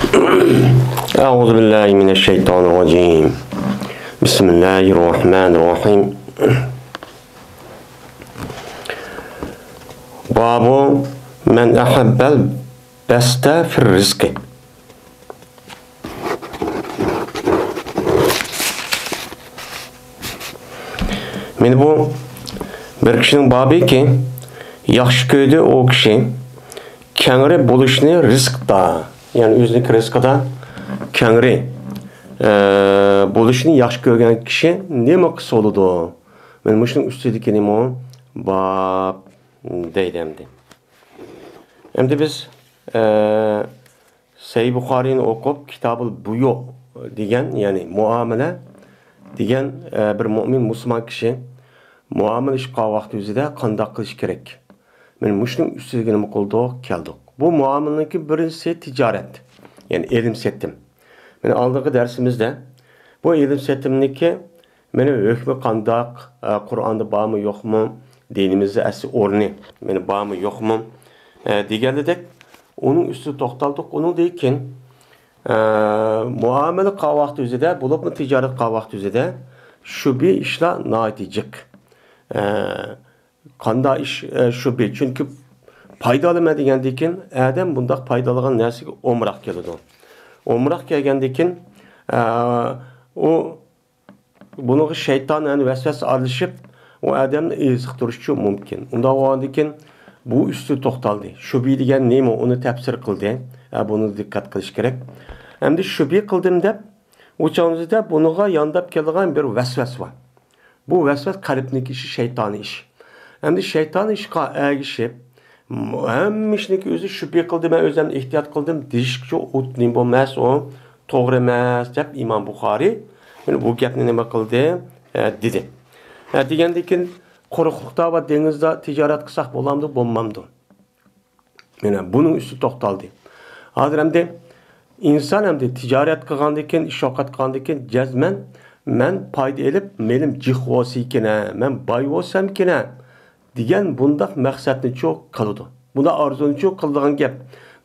أعوذ بالله من الشيطان الرجيم بسم الله الرحمن الرحيم باب من أحب البسط في الرزق. Meni bu bir kişinin babı ki yaxşı köydü o kişi kengri buluşunu rizqda, yani özünük rizqda kengri buluşunu yaxşı görgen kişi nima qısa oludu? Men muşun üstüdeki nima bab deydemdi. Hem biz Sahih Bukhari'ni okup Kitab-ı Buyu degen, yani muamele degen bir mümin Müslüman kişi muamele iş qilgan vaqt o'zida qanday qilish kerak? Men muşun üstüdeki nima qildik, keldik. Bu muameleniki birincisi ticaret. Yani ilim settim. Men aldığım dersimizde bu ilim settimniki meni hükmü kandak, Kur'an'da var mı yok mu, dinimizde asli orni, meni var mı yok mu dedik. Onun üstü toxtaldık. Onun deyken muamele qilgan vaqt o'zida, bo'libmi tijorat qilgan vaqt o'zida şubi ishlar natijik. Qanday ish şubi? Çünkü paydalı degandekin adam bundaq paydalagan narsaga omroq keladi. Omroq kelgandekin o bunu şeytan yani vesvese aralashib o adamni eziqtirishi mumkin. Unda o'g'andekin bu üstü to'xtaldi. Shubi degan nima, uni tafsir qildi. Buni diqqat qilish kerak. Endi shubi qildim deb o'chog'imizda buniga yondab kelgan bir vasvas var. Bu vasvas qalbniki ishi, shaytoniy ish. Endi shaytoniy ishga ergishib hammishniki o'zi shubi qildi, men o'zim ehtiyot qildim deyishga o'tning bo'lmas, o to'g'ri emas deb Imom Buxoriy bu gapni nima qildi dedi. Degandekin quruqlikda va dengizda tijorat qilsak bo'lamdi, bo'lmamdi. Mana buning usti to'xtaldi. Hozir hamda inson hamda tijorat qilgandekin, ish-ovqat qilgandekin jazman men foyda elib, menim jihvosi ekan, men boy bo'lsam ekan degan bundaq maqsadni cho'q qiladi. Buni arzuni cho'q qiladigan gap.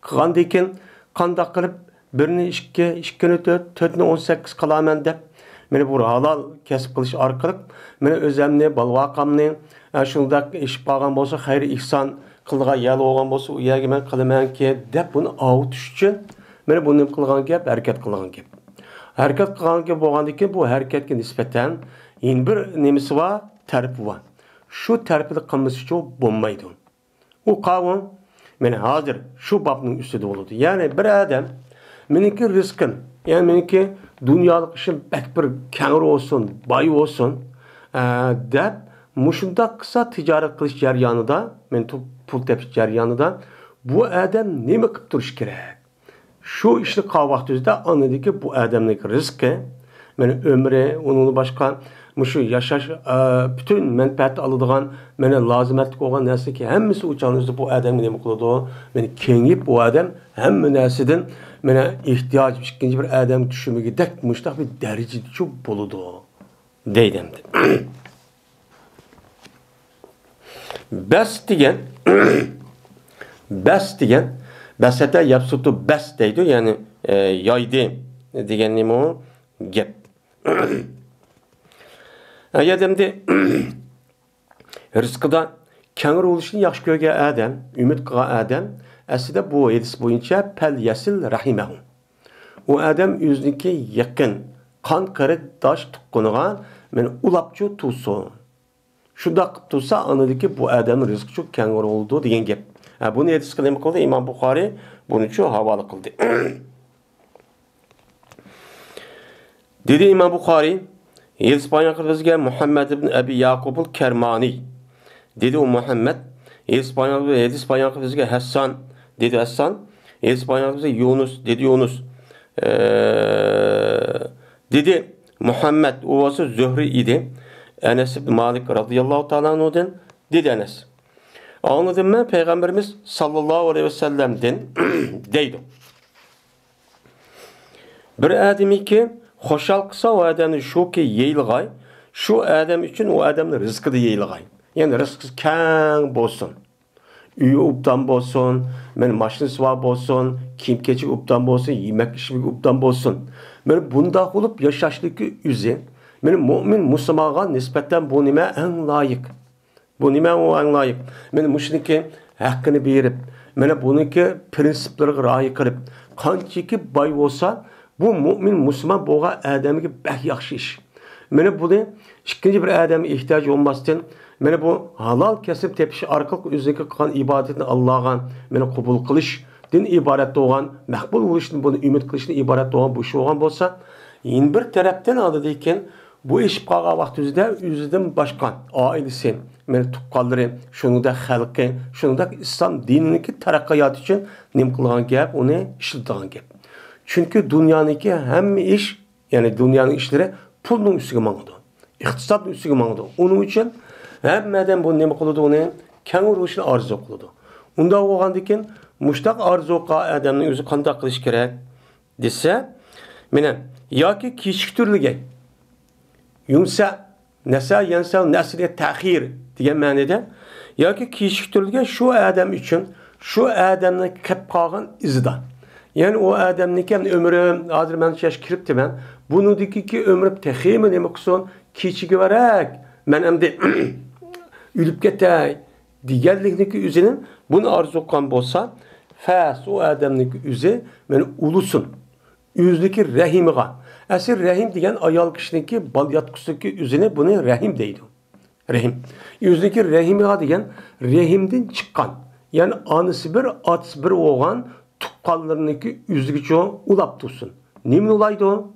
Qilgandekin qanday qilib 1'ni 2, 2'ni 4, 4'ni 18 qilaman deb meni bu halal kasb qilish orqali meni o'zimni, balvaqamni shundaq ish qilgan bo'lsa, xayr ihson qilgan yal bo'lgan bo'lsa, u yerga men qilamanki deb buni avutish uchun meni buni qilgan gap, harakat qilgan gap. Harakat qilgan gap bo'lgandan bu harakatga nisbatan yana bir nimasi bor, tarfi bor. Shu tarfini qilmasi uchun bo'lmaydi. U qavm meni hozir shu babning ustida bo'ladi. Ya'ni bir odam meniki rizqim, yani meniki dunyolik ishim bak bir kangri olsun, boy olsun deb mushundaq qilsa tijorat qilish jarayonida, men pul tepish jarayonida bu odam nima qilib turish kerak? Shu ishni qilgan vaqtida anadiki bu odamning rizqi, meni umri, onun boshqa mushu yashash bütün manfaat oladigan, meni lozimatli bo'lgan narsaki hammasi o'chog'imizda bu odamga nima qiladi? Meni kengib bu odam hamma narsadan meni ehtiyoj ikkinchi bir odam tushumigidek mushtaq bir darajada cho'p bo'ladi deydimdi. Bas degan bas degan basata yapsutu bas deydi, yani yoydi degan nima o gap. Yadamda rizqida kengri bo'lishni yaxshi ko'rgan odam, umid qilgan odam aslida bu hadis bo'yicha pal yasil rahimahu. U odam o'ziniki yaqin qon qarindosh tuqquniga men ulabchu tutsin. Shunda qilib tursa, anadiki bu odamning rizqi çok kengri oldu degan gap. Buni hadis qilib qildi Imom Buxoriy, buni chu havola qildi. Dedi Imom Buxoriy, hadis bayon qilgan Muhammad ibn Abi Yaqub al-Kermani. Dedi o Muhammed, hadis bayon qilgan Hasan, dedi Hasan, hadis bayon qilgan Yunus, dedi Yunus. Dedi Muhammed, o olsa Zühri idi. Enes ibn Malik radıyallahu ta'ala anhu'dan, dedi Enes. Anladım mı? Peygamberimiz sallallahu aleyhi ve sellem'den deydi. Bir adamı ki xoşal qilsa o adamni shu ki yeyilg'ay, shu adam uchun o adamni rizqida yeyilg'ay. Yani rizqi kang bo'lsin. uyi obdan bo'lsin, mana mashinasi bor bo'lsin, kiyim-kechak obdan bo'lsin, yemak-ichmak obdan bo'lsin. Mana bunda bo'lib yashashligi o'zi, mana mu'min musulmonga nisbatan bu nima eng loyiq. Bu nima o eng loyiq. Mana mushniki haqqini berib, mana buniki prinsiplariga rioya qilib, qanchaki boy bo'lsa, bu mu'min musulmon bo'lgan odamga bak yaxshi ish. Mana buni ikkinchi bir odamga ehtiyoj bo'lmasdan, mana bu halol kasb tepish orqali o'ziga qilgan ibodatni Allohga mana qabul qilishdan iborat bo'lgan, maqbul bo'lishdan buni umid qilishdan iborat bo'lgan bu ish bo'lgan bo'lsa, yin bir tarafdan oladi ekan, bu ish qolgan vaqt o'zidan boshqa oilasi, mana tuqqanlari, shuningdek xalqi, shuningdek islom dinidagi taraqqiyot uchun nima qilgan gap, uni ishlatgan gap. Chunki dunyodagi hamma ish, ya'ni dunyoning ishlari pulning ustiga mangdi. Iqtisodning ustiga mangdi. Uning uchun hammadan bu nima qiladi, uni keng urishni orzu qiladi. Unda bo'lgandan keyin mushtaq orzuga odamning o'zi qanday qilish kerak desa, mana yoki kechik turliga yumsa nasa yansa nasli ta'xir degan ma'noda yoki kechik turliga shu odam uchun shu odamning qilib qolgan izida. Yani o adamniki ömrüm, hazır ben yaş kiripti ben. Bunudaki ömrüm teximi nima qilsin, kechigi varak. Men endi ülüp ketay deganlikniki o'zini buni orzu qilgan bo'lsa, fas o adamniki o'zi meni ulusun. O'zliki rahimiga. Asir rahim degan ayol kishiniki bal yotqisiki o'zini buni rahim deydi. Rahim. O'zliki rahimiga degan rahimdan chiqqan. Yani anısı bir, atısı bir olgan tuqqanlarınki yüzügüçü ulap tutsun. Nimin ulaydı o?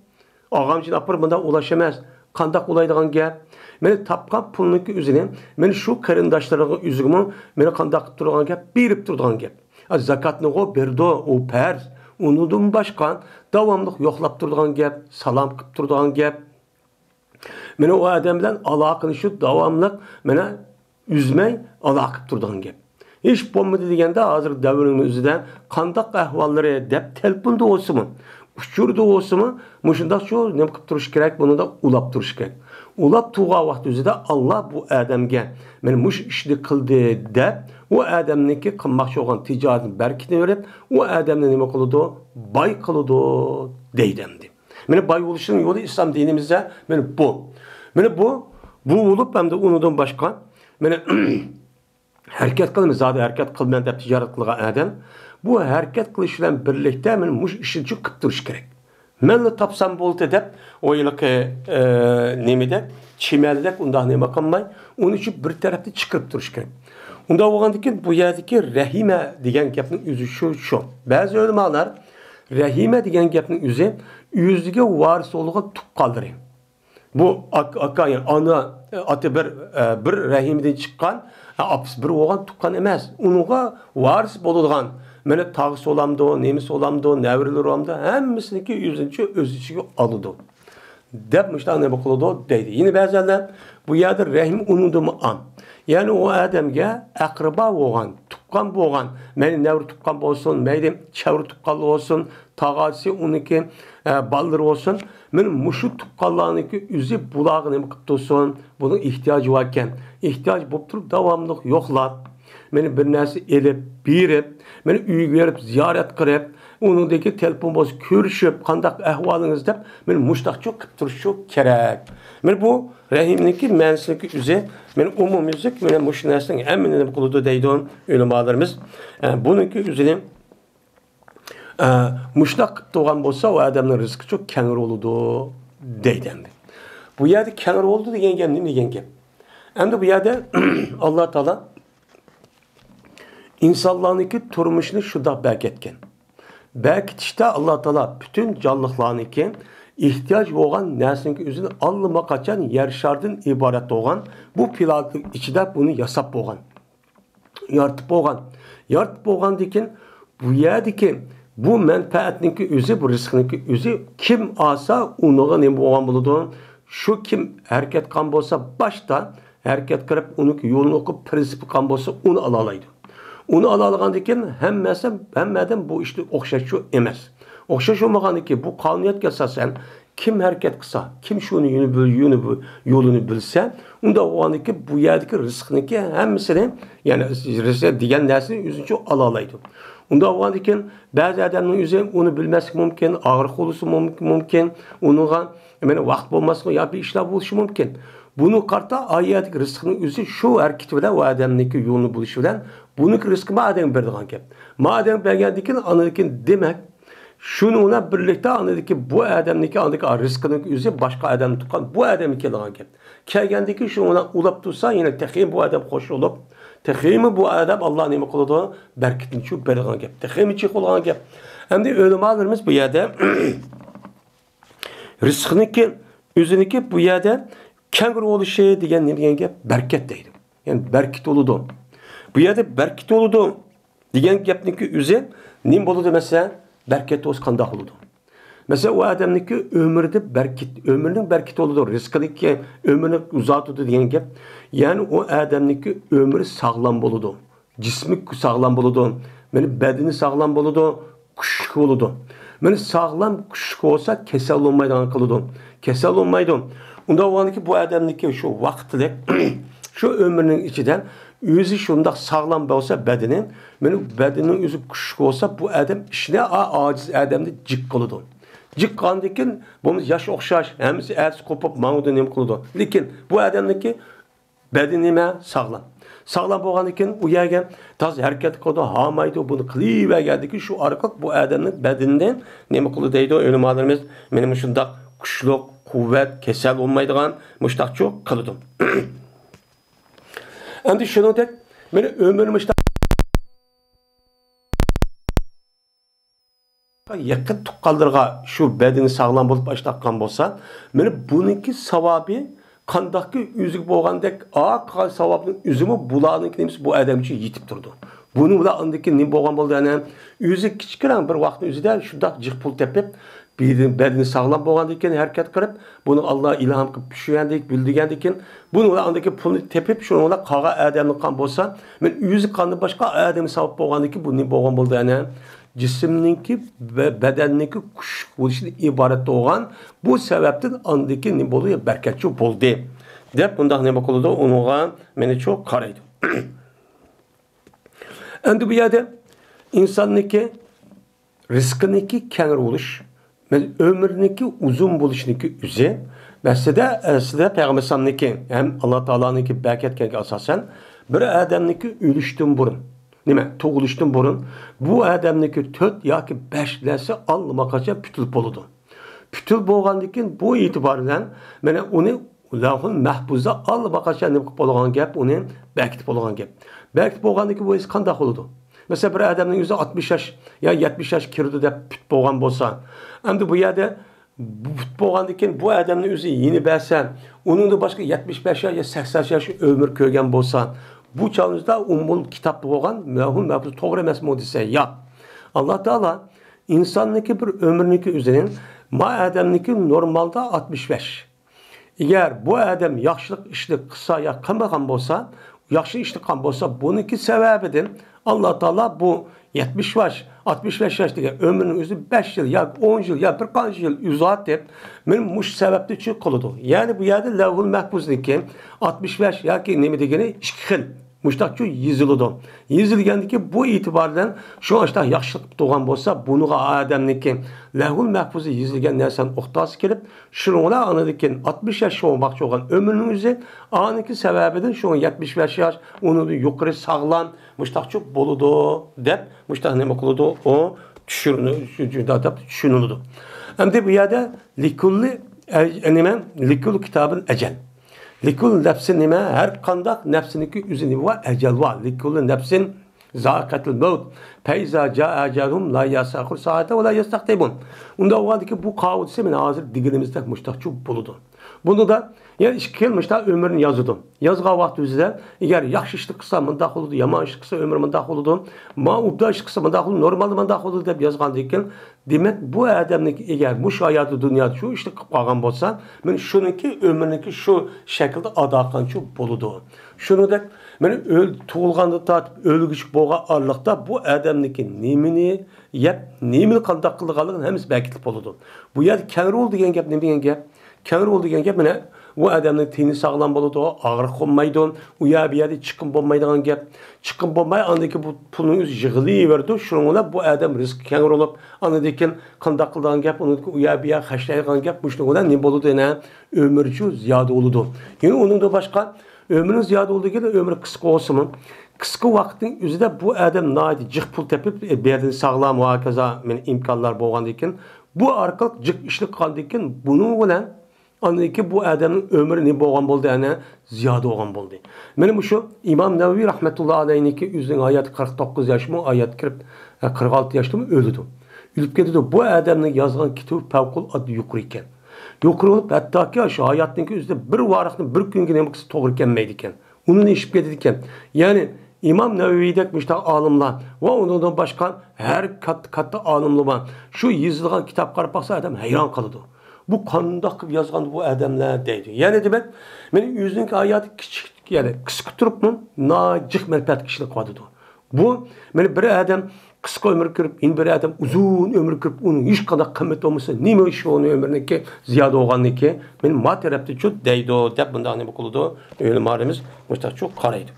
Ağamcın apır bunda ulaşamaz. Kandak ulaydıgan gel. Meni tapkan pulunki üzerine, meni şu karındaşlarına yüzügümü, meni kandak durduğun gel, birip durduğun gel. Zakatını o berdi o pers. Unudum başkan, davamlık yoklap durduğun gel, salam kıp durduğun gel. Meni o adamdan alakını şu davamlık, meni üzmey alakıp durduğun gel. Hiç bulmadı degende hazır davrımızda kandak ahvalları dep telefonda olsun mu? Uçurda olsun mu? Muşunda şu ne kıp duruş gerek, bunu da ulap duruş gerek. Ulap tuğa vakti üzere Allah bu adamga men muş işni kıldı dep o adamniki kılmakçı olan ticaretin berkini verip o adamne nima kılıdı? Bay kılıdı deydemdi. Meni bay oluşunun yolu İslam dinimizde bu olup hem de unudum başka. Meni hareket kılmıyor. Zaten hareket kılmayan da ticaret kılgan adam. Bu hareket kılışıyla birlikte men muş işini çok kıptırış gerek. Men de tapsam boltu dep o yıllık nemede çimeldek ondan ne bakanmay. Onun için bir tarafta çıkıp duruş gerek. Onda oğandaki bu yerdeki rahime degen gapning özü şu. Bazı ulamalar rahime degen gapning özü yüzüge varis oluğa tuqqanlari. Bu yani ana atı bir rahimden çıkan apis bir oğan tuqqan emas. Unuğa varis boladigan meni tağısı olamdı, nemis olamdı, nevriler olamdı. Hemmisiniki yüzünçü öz içine alıdı. Dep müştah ne bakıldı deydi. Yine bazen bu yerde rahim unudumu an. Yani o adamga akraba oğan, tuqqan boğan, meni nevri tuqqan olsun, meni çevri tuqqanlı olsun, tağası onunki balları olsun. Men muşu tuqqanlarniki üzü bulağını nima qilib tursin, bunun ihtiyacı varken, ihtiyaç bo'lib turib davamlı yo'qlab, meni bir narsa elib, berib, meni uyga berib, ziyorat qilib, uningdagi telefon bo'lsa ko'rishib, qanday ahvolingiz deb, meni mushtaqcha qilib turishi kerak. Men bu rahimniki ma'nosiniki o'zi, men umumiylik, men mush narsaning hammani nima qiladi deydi ulamolarimiz. Buniki o'zini mushtaq qilib turgan bo'lsa, o odamning rizqi çok kengir oldu deydi. Bu yerde kengir oldu degan gap nima degan gap? Endi bu yerde Allah Taala insonlarniki turmushini shunda berketgan. Berkitishda Allah Taala bütün canlılarniki ihtiyaç bo'lgan narsaniki o'zini allaqachon yer shardan iborat bo'lgan bu planning ichida buni yasab bo'lgan. Yaratib bo'lgandan keyin bu yerdagi bu menfaatniki o'zi, bu rizqniki o'zi kim olsa unuga nima bo'lgan bo'ladi? Shu kim harakat qilgan bo'lsa, boshda harakat qilib, uniki yo'lini o'qib, prinsip qilgan bo'lsa, uni ola oladi. Uni ola olgandan keyin hammadan bu ishni o'xshash emas. O'xshash bo'lmagandan keyin bu qonuniyatga asosan kim hareket kısa, kim şunu yolunu bilse, unda o andaki bu yerdeki rızkınki hemmisini, yani rızkı diyen nersini üzünçü alalaydı. Unda o andaki bazı adamın yüzü onu bilmesi mümkün, ağırlık olursa mümkün, onun vakt bulması ya bir işler buluşu mümkün. Bunu karta ayet rızkının yüzü şu hareketi bilen o adamdaki yolunu buluşu bilen bunun rızkı madem berdiğin ki. Madem bergendikin anladıkin demek şununla birlikte anladıki bu adamdaki anladıki rızkının yüzü başka adam tutan bu adam keldiğin ki. Kelgendiki şununla ulap tutsa yine tehim bu adam hoş olup tehimi bu adam Allah nime kılıdı berketin şu berdiğin ki. Tehim içi kılığın ki. Hem de ölümalarımız bu yerde rızkınki yüzünki bu yerde kenguru oluşu diyen ne diyen ki bereket deydi. Yani bereket oludu. Bu yerde bereket oludu diyen gapniki yüzü nim boludu mesela bereket olsun kandak oludu. Mesela o adamniki ömürde bereket, ömrünün bereket oludu. Rızkınki ömrünü uzatıdı diyen gap. Yani o adamniki ömrü sağlam boludu. Cismi sağlam boludu. Yani bedeni sağlam boludu. Kuşku oludu. Yani sağlam kuşku olsa kesel olmaydı kılıdı. Kesel olmaydı. Onda o andaki bu adamdaki şu vaktilik, şu ömrünün içinden yüzü şundak sağlam olsa bedenin, bedenin yüzü kuşuk olsa bu adam işine aciz adamda cik kılıdı. Cik kandikin bunu yaş okşaş, hemisi ertesi kopup mağudu nem kılıdı. Lakin bu adamdaki bedenime sağlam. Sağlam boğandikin u yerge taz hareket kıldı, hamaydı bunu kılıva geldi şu arka bu adamın bedeninden nem kılıdı deydi ölüm alırımız benim şundak kuşluk kuvvet, kesel olmaydıgan müştak çok kılıdım. Endi şunu dek, meni ömür müştak yakın tuqqanlarga şu bedeni sağlam bolup başlaqqan bolsa, meni bununki savabı kandaki üzük bolgandek a savabının üzümü bulanınki nemiz bu adam için yetip durdu. Bunu da andaki nim bolgan boldu yani üzük kichkina bir vaqtın üzüde şundak jıq pul tepip bedeni sağlam bolgandikin hareket qilib bunu Allah ilham qilib pişirgandik bildigandikin bunu andaki pulni tepip şunu qaga adamni qan bolsa men yüzü qandı başqa adamni savab bolgandikin bu nim bolgan boldu yani cismninki ve bedenniki kuş bo'lishdan iborat bo'lgan bu sababdan andaki nim boluyor berkatchi boldu deb bundaq nima qildi unuga meni çok qaraydi. Endi bu yerda insonniki rizqiniki keng bo'lish ömrüneki uzun buluşniki üze. Mesela Peygamber'niki hem Allah Teala'nınki berketkenki asasen bir adamniki ölüştün burun. Nime? Toğuluştun burun. Bu adamniki 4 yoki 5 narsa almaqacha pütül boludu. Pütül bolgandikin bu itibardan mana uni Lahul mahfuza almaqacha nima qilib bo'lgan gap, uni berkitib bo'lgan gap. Berkitib bo'lgandiki bu is qanday bo'ladi? Mesela bir adamın yüzü 60 yaş ya 70 yaş kirdi de püt boğan bolsa. Hem bu yerde püt boğandikin bu adamın yüzü yeni bersen, onun da başka 75 yaş ya 80 yaş ömür körgen bolsa. Bu çağınızda umul kitap boğan, mehul mehfuz doğru mesmu dese ya. Allah Teala insanniki bir ömrüniki üzerinin ma adamniki normalde 65. Eğer bu adam yaxşılık işlik kısa ya kılmagan bolsa, yaxşı işlik kan bolsa bununki sebebidir. Allah Teala bu 70 yaş, 65 yaş diye ömrünün özü 5 yıl ya 10 yıl ya bir kaç yıl uzat deyip benim muş sebepli çık kılıdı. Yani bu yerde levhul mahfuzdaki 65 ya ki ne mi degeni 2 xil muştakçı yazılıdı. Yazılgandaki bu itibardan şu açta yaxşılık doğan bolsa bunu adamniki levhul mahfuzu yazılgan nersen oqtası kelip şununla anladıkken 60 yaş olmakçı olan ömrünün özü aniki sebebidir şu 75 yaş onu da yukarı sağlam muştakçı boludu dep muştak ne kılıdı o düşünülüdü. Hem de bu yerde likulli likul kitabın ecel. Likul nefsin nime her kandak nefsiniki üzünü var ecel var. Likul nefsin zakatul maut. Feyza caa ecelhum la yasakhur saate ve la yastakdibun. Unda o ki bu kavudisi men hazır digilimizde muştakçı buludu. Bunu da yani işkilmişler ömrünü yazıdı. Yazga vakti üzere eğer yaxşı işlik kısa mındak oldu, yaman işlik kısa ömür mındak oldu, ma ubda işlik kısa mındak oldu, normal mındak oldu deb yazgan deyken demek bu adamniki eğer bu hayatı dünyada şu işlik kalgan bolsa, men şununki ömrününki şu şekilde adakançı boludu. Şunu da men tuğulgandı tatip ölgüçük boğa arlıkta bu adamniki nimini yep nemini qandaq qilganligini hammasi belgilib bo'ladi. Bu yer kanrol degan gap nima degan gap? Kanrol degan gap mana bu adamning teni sağlam bo'ladi, og'riq olmaydi, u yerda chiqim bo'lmaydigan gap. Chiqim bo'lmay, andaki bu pulning o'zi yig'ilaverdi. Shuning bilan bu adam rizq kanrolib, andakin qandaq qilgan gap, uni u yerga xashlaydigan gap, bu shuning bilan nima bo'ladi, ana ömürçü ziyoda bo'ladi. Ya'ni uningda boshqa ömrning ziyoda bo'ldigiga ömri qisqa bo'lsin. Qisqa vaqtning o'zida bu adam noyat jiq pul tepib, berdi sağlam va kaza men imkonlar bo'lgandan keyin bu orqali jiq ishlik qilgandan keyin buning bilan aniki bu adamning ömrü ne bo'lgan bo'ldi, ana ziyoda bo'lgan bo'ldi. Mana shu İmam Navaviy rahmetullohi alayhiniki o'zining hayoti 49 yoshmi, hayot kirib 46 yoshda o'ldi. O'lib ketdi. Bu adamning yozgan kitobi favqulodda yuqori ekan. Yuqori olib, hattoki shu hayotning o'zida bir varaqni bir kunga nima qilsa to'g'ri kelmaydi ekan. Uni ishib ketdi ekan. Ya'ni İmam Navaviydek müştaq alimlar ve ondan başka her katta alimlar var. Şu yazılgan kitap qarab baksa adam hayran kalıdı. Bu qandaq qilib yazgan bu adamlar deydi. Yani demek, mening o'zining hayoti kichik, yani qisqa turibmi, nojiq manfaat kishilik qiladi. Bu meni bir adam qisqa umr ko'rib, bir adam uzun umr ko'rib, uning hech qanday qimmat bo'lmasa, nima ish o'ni umrniki ziyoda bo'lganniki, men ma tarafda chu deydi, deb bunday nima qiladi? O'limlarimiz mustaq chu qaraydi.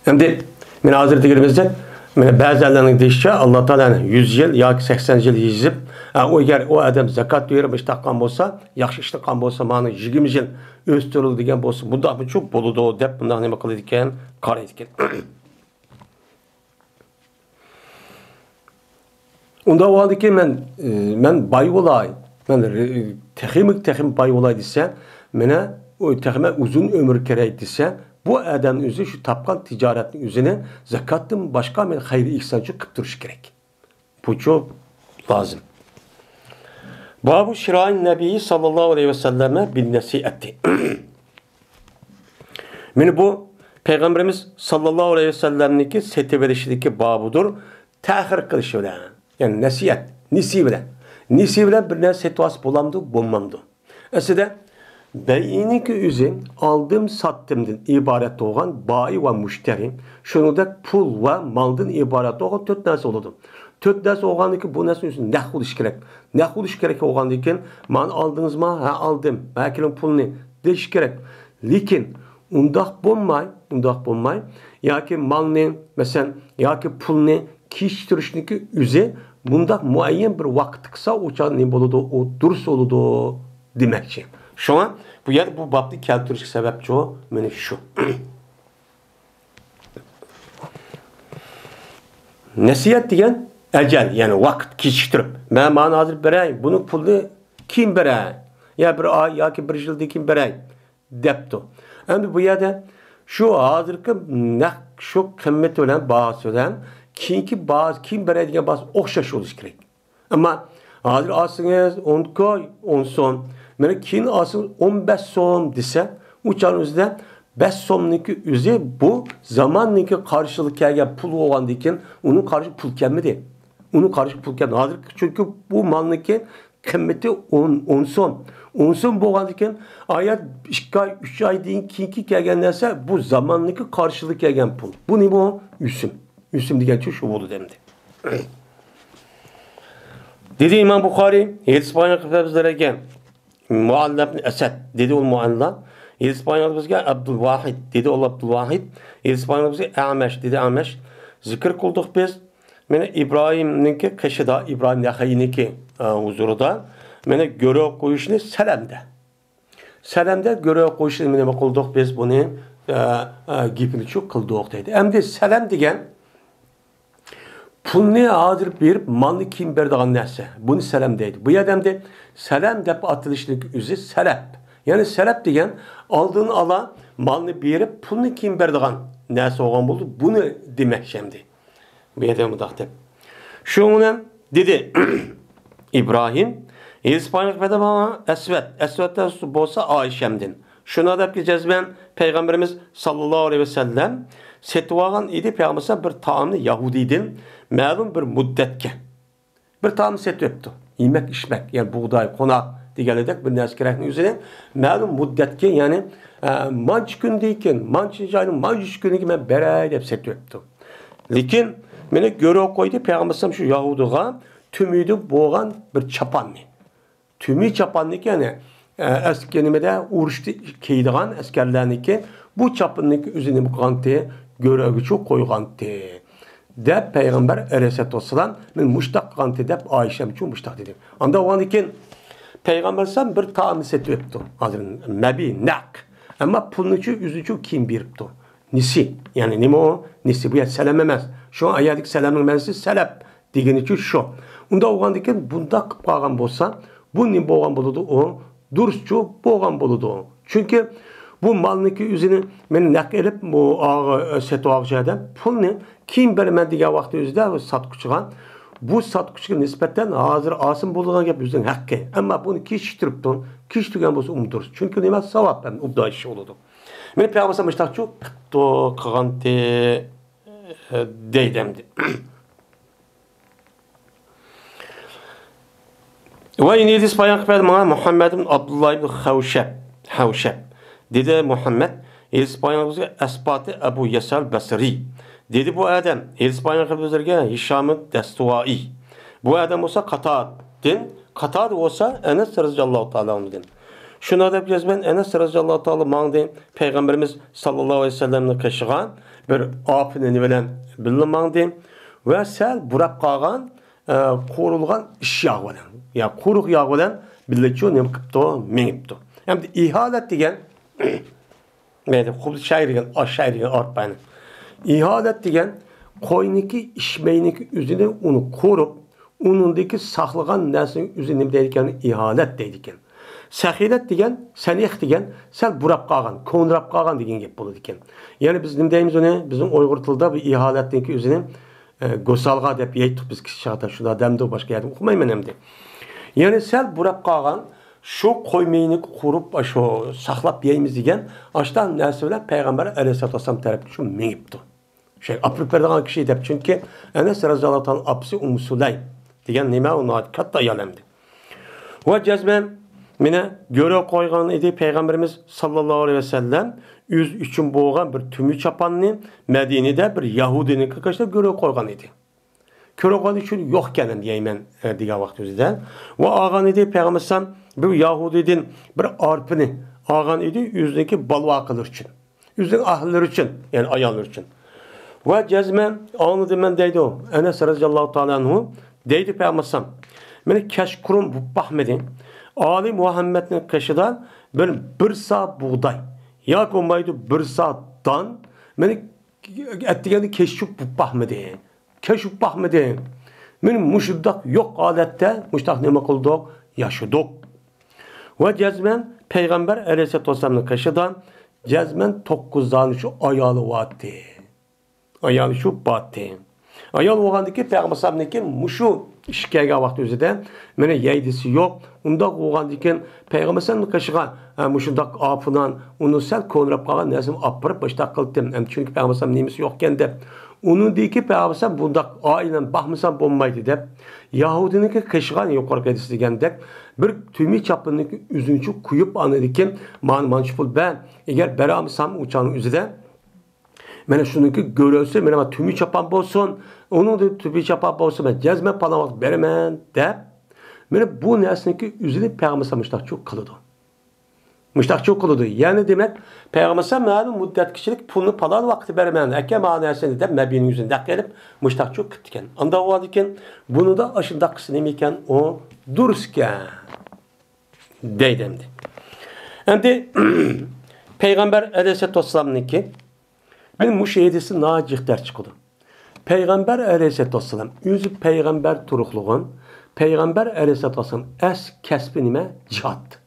Şimdi men hozir deganimizda mana ba'zilarning deyishicha Alloh taolani 100 yil yoki 80 yil yezib, agar o adam zakot berib ishtaqan bo'lsa, yaxshi ish qilgan bo'lsa, mana 20 yil o'stirildi degan bo'lsa, bunda çok bo'ladi deb bunday nima qiladi ekan, qaraydi ekan. Unda valdiki men boy bo'lay, men texnik boy bo'lay desa, mena o texnik uzun ömür kerak desa, bu adam özü şu tapkan ticaretin üzerine zakatın başka bir hayır ihsancı kıptırış gerek. Bu çok lazım. Babu şirain Nebi sallallahu aleyhi ve selleme bin nasihatte. Yani bu Peygamberimiz sallallahu aleyhi ve sellem'deki seti verişindeki babudur. Tahir kılışı bile. Yani nasihat, nisi bile. Nisi bile bir nasihat vasıf bulamdı, bulmamdı. Aslında beyiniki üzün aldım sattımdan ibaret olan bayi ve müşteri, şunu da pul ve maldan ibaret olan 4 narsa oldu. 4 narsa olgandan bu narsa üzün ne oluş gerek? Ne oluş gerek olgandan keyin man aldınız mı? Ha aldım. Belki pulni deyiş gerek. Lekin undaq bo'lmay, yoki malni, mesela yoki pulni kiyishtirishning o'zi bundaq muayyan bir vaqt qilsa, o'cha ne bo'ladi? O durus bo'ladi demakchi. Şu an bu yer bu babni keltirishga sababchi mana shu. Nasihat degan ajal, ya'ni vaqt kechiktirib. Men mana hozir beray, buni pulni kim beray? Ya bir oy yoki bir yildan keyin beray debdi. Endi bu yerda shu hozirgi shu qimmat bilan bahos bilan keyingi bahos kim beray degan bahos o'xshash bo'lishi kerak. Ammo hozir olsangiz 10 koy, 10 so'm. Mana keyin asıl 15 so'm desa, uçan o'zida 5 so'mniki o'zi bu zamanniki qarshılık kelgan pul bo'lgandan keyin uning qarshi pul kelmadi. Uning qarshi pul kelmadi. Hozir chunki bu malniki qimmati 10 so'm. 10 so'm bo'lgandan keyin oyat 2 oy, 3 oydan keyingi kelgan narsa bu zamanniki qarshılık kelgan pul. Bu nima bu? Üsüm. Üsüm degancha shu bo'ldi demdi. Dedi İmam Buxoriy, İspanya kitaplarida Muallab ibn Asad dedi o mualla. İspanyol bizga Abdulvahid dedi o Abdulvahid. İspanyol bizga Amash dedi Amash. Zikr qildik biz. Mana İbrahimninki qishida, İbrahim Nahayniki huzurida mana görev qo'yishni salamda görev qo'yishni nima qildik biz buni gapini shu qildik dedi. Endi salam degan pulni hozir berib, malni kim beradigan narsa. Buni salam deydi. Bu yerda salam deb atilishning o'zi salab. Ya'ni salab degan oldin ala malni berib, pulni kim beradigan narsa bo'lgan bo'ldi. Buni demak şimdi. Bu yerda bunday deb. Shuni dedi İbrahim, İspanyol fedama Esvet bo'lsa Ayşem'din. Şuna deb ki cezben Peygamberimiz sallallahu aleyhi ve sellem setvagan idi Peygamberimiz bir taamni Yahudiydim. Ma'lum bir muddetke bir taam set öptü. Yemek içmek, yani buğday, konak, deganidek bir narsa kerakning o'zida ma'lum muddatga, ya'ni mancha kundan keyin, mancha joyning mancha kuniga men beray deb setyapti. Lekin meni ko'rib qo'ydi payg'ambar shu yahudiga tümüydi bo'lgan bir chapanni. Tümü chapanniki, ya'ni askarnimada urushda kiydigan askarlarniki bu chapanniki o'zini qanti ko'rag'ichi qo'yganti. Deb Peygamber Aleyhisselatü Vesselam men muştak qanti deb Ayşem için muştak dedi. Anda o andikin Peygamber sen bir taam setiyapti. Hazır Nabi nak. Ama pulunu için yüzücü kim biripti. Nisi. Yani nima o? Nisi bu ya selam emez. Şu an ayadik selamın mensi selep degeni için şu. Unda o andikin bunda qıp qalgan bolsa, bu ne bolgan boludu o? Durusçu bolgan boludu o. Çünkü bu malniki yüzünü men nak elip bu ağı setu ağacada pulni kim bermen degan vaqtda o'zida satquchigan bu satquchiga nisbatan hozir osim bo'lgan gap o'zining haqqi. Ammo buni kechiktiribdi. Kechiktirgan bo'lsa umdurus. Chunki nima savob ham udda ish bo'ladi. Men payg'ambar mushtaqchu qitto qilganti deydimdi. Va inidis payg'ambar Muhammad ibn Abdullah ibn Havshab dedi Muhammed İspanyolca Esbati Ebu Yasal Basri. Dedi bu adam İspanyolca Hişam-ı Destuai. Bu adam olsa Katad olsa Enes radıyallahu teala ondan. Şuna da biz ben Enes radıyallahu teala mağdayım. Peygamberimiz sallallahu aleyhi ve sellem'le kaşıgan bir apını bilen bildim mağdayım. Ve sel burap qalgan qorulgan iş yağı bilen. Ya quruq yağı bilen billetçi ne qıptı, menipti. Hem de ihalet degen Meyde xubuz şairigen, aşairigen artmayın. İhadet degen qo'yniki işmeyniki üzerine onu korup, onundaki saklagan nesinin üzerine deydiken ihadet deydiken. Sahilet degen, sanix degen, sel burap qalgan, konrap qalgan degen gep bolu diken. Yani biz ne deyimiz onu, bizim Uygur tilda bir ihaletdeki üzerine gosalga dep yeytik biz kişi çağda şuna demdi başka yerden okumayman hem de. Yani sel burap qalgan şu qo'ymayni qurib, şu saqlab yeymiz degan, ashdan narsa bilan Peygamber Aleyhisselatü Vesselam tarafga shu mengibdi. Şey apirib bergan kishi deb, chunki Enes radhiyallohu anhu apsi Sulaym degan nima uni katta yalamdi. Va jazman meni ko'rib qo'ygan edi Peygamberimiz sallallohu alayhi vasallam yüz üçün bo'lgan bir tumi chapanni Madinada bir Yahudini qilishda ko'rib qo'ygan edi. Körüqan için yok gelen diyeymen diye vakti özüden. Ve ağan idi Peygamber bu Yahudinin bir arpını ağan idi yüzdeki balva kılır için. Yüzdeki ahliler için, yani ayarlar için. Ve cezmen anladım ben deydi o. Enes radıyallahu ta'ala anhu deydi Peygamber beni keşkurum bu bahmedin. Ali Muhammed'in kaşıdan bir sağ buğday. Ya konmaydı bir sağ dan. Beni ettiğinde keşkup bu bahmedin. Keşif bahmedi. Benim muşuddak yok adette. Muştak ne kıldık? Yaşadık. Ve cezmen Peygamber Aleyhisselatü Vesselam'ın kaşıdan cezmen 9'dan şu ayalı vaatti. Ayalı şu battı. Ayalı oğandaki Peygamber Aleyhisselam'daki muşu işkayga vakti özüde. Mene yeydisi yok. Unda oğandaki Peygamber Aleyhisselam'ın kaşıgan muşuddak apınan onu sel konrap kalan nesim apırıp başta kıldım. Çünkü Peygamber Aleyhisselam nemisi yokken de onun deki Peygamber bundak ailen bakmısan bombaydı dep Yahudiniki kışgan yukarı edisi degandek bir tümü çapındaki üzünçü kuyup anedikin manşupul ben eğer beramısam uçağın üzerinde mene şununki görülse mene tümü çapan bolsun onun da tümü çapan bolsun ben cezme palamak bermen dep mene bu nesneki üzerinde Peygamber müştak çok kılıdı. Müştak çok kılıdı. Yani demek Peygamber malum müddet kişilik pulunu palan vakti vermeyen. Eke manasını da Mebinin yüzünde gelip müştak çok kıtken. Anda o adıken bunu da aşında kısım iken o dururken deydemdi. Şimdi Peygamber Aleyhisselatü Vesselam'ın ki benim müşahidesi nacihler çıkıldı. Peygamber Aleyhisselatü Vesselam yüzü Peygamber turukluğun Peygamber Aleyhisselatü Vesselam es kesbinime cihattı.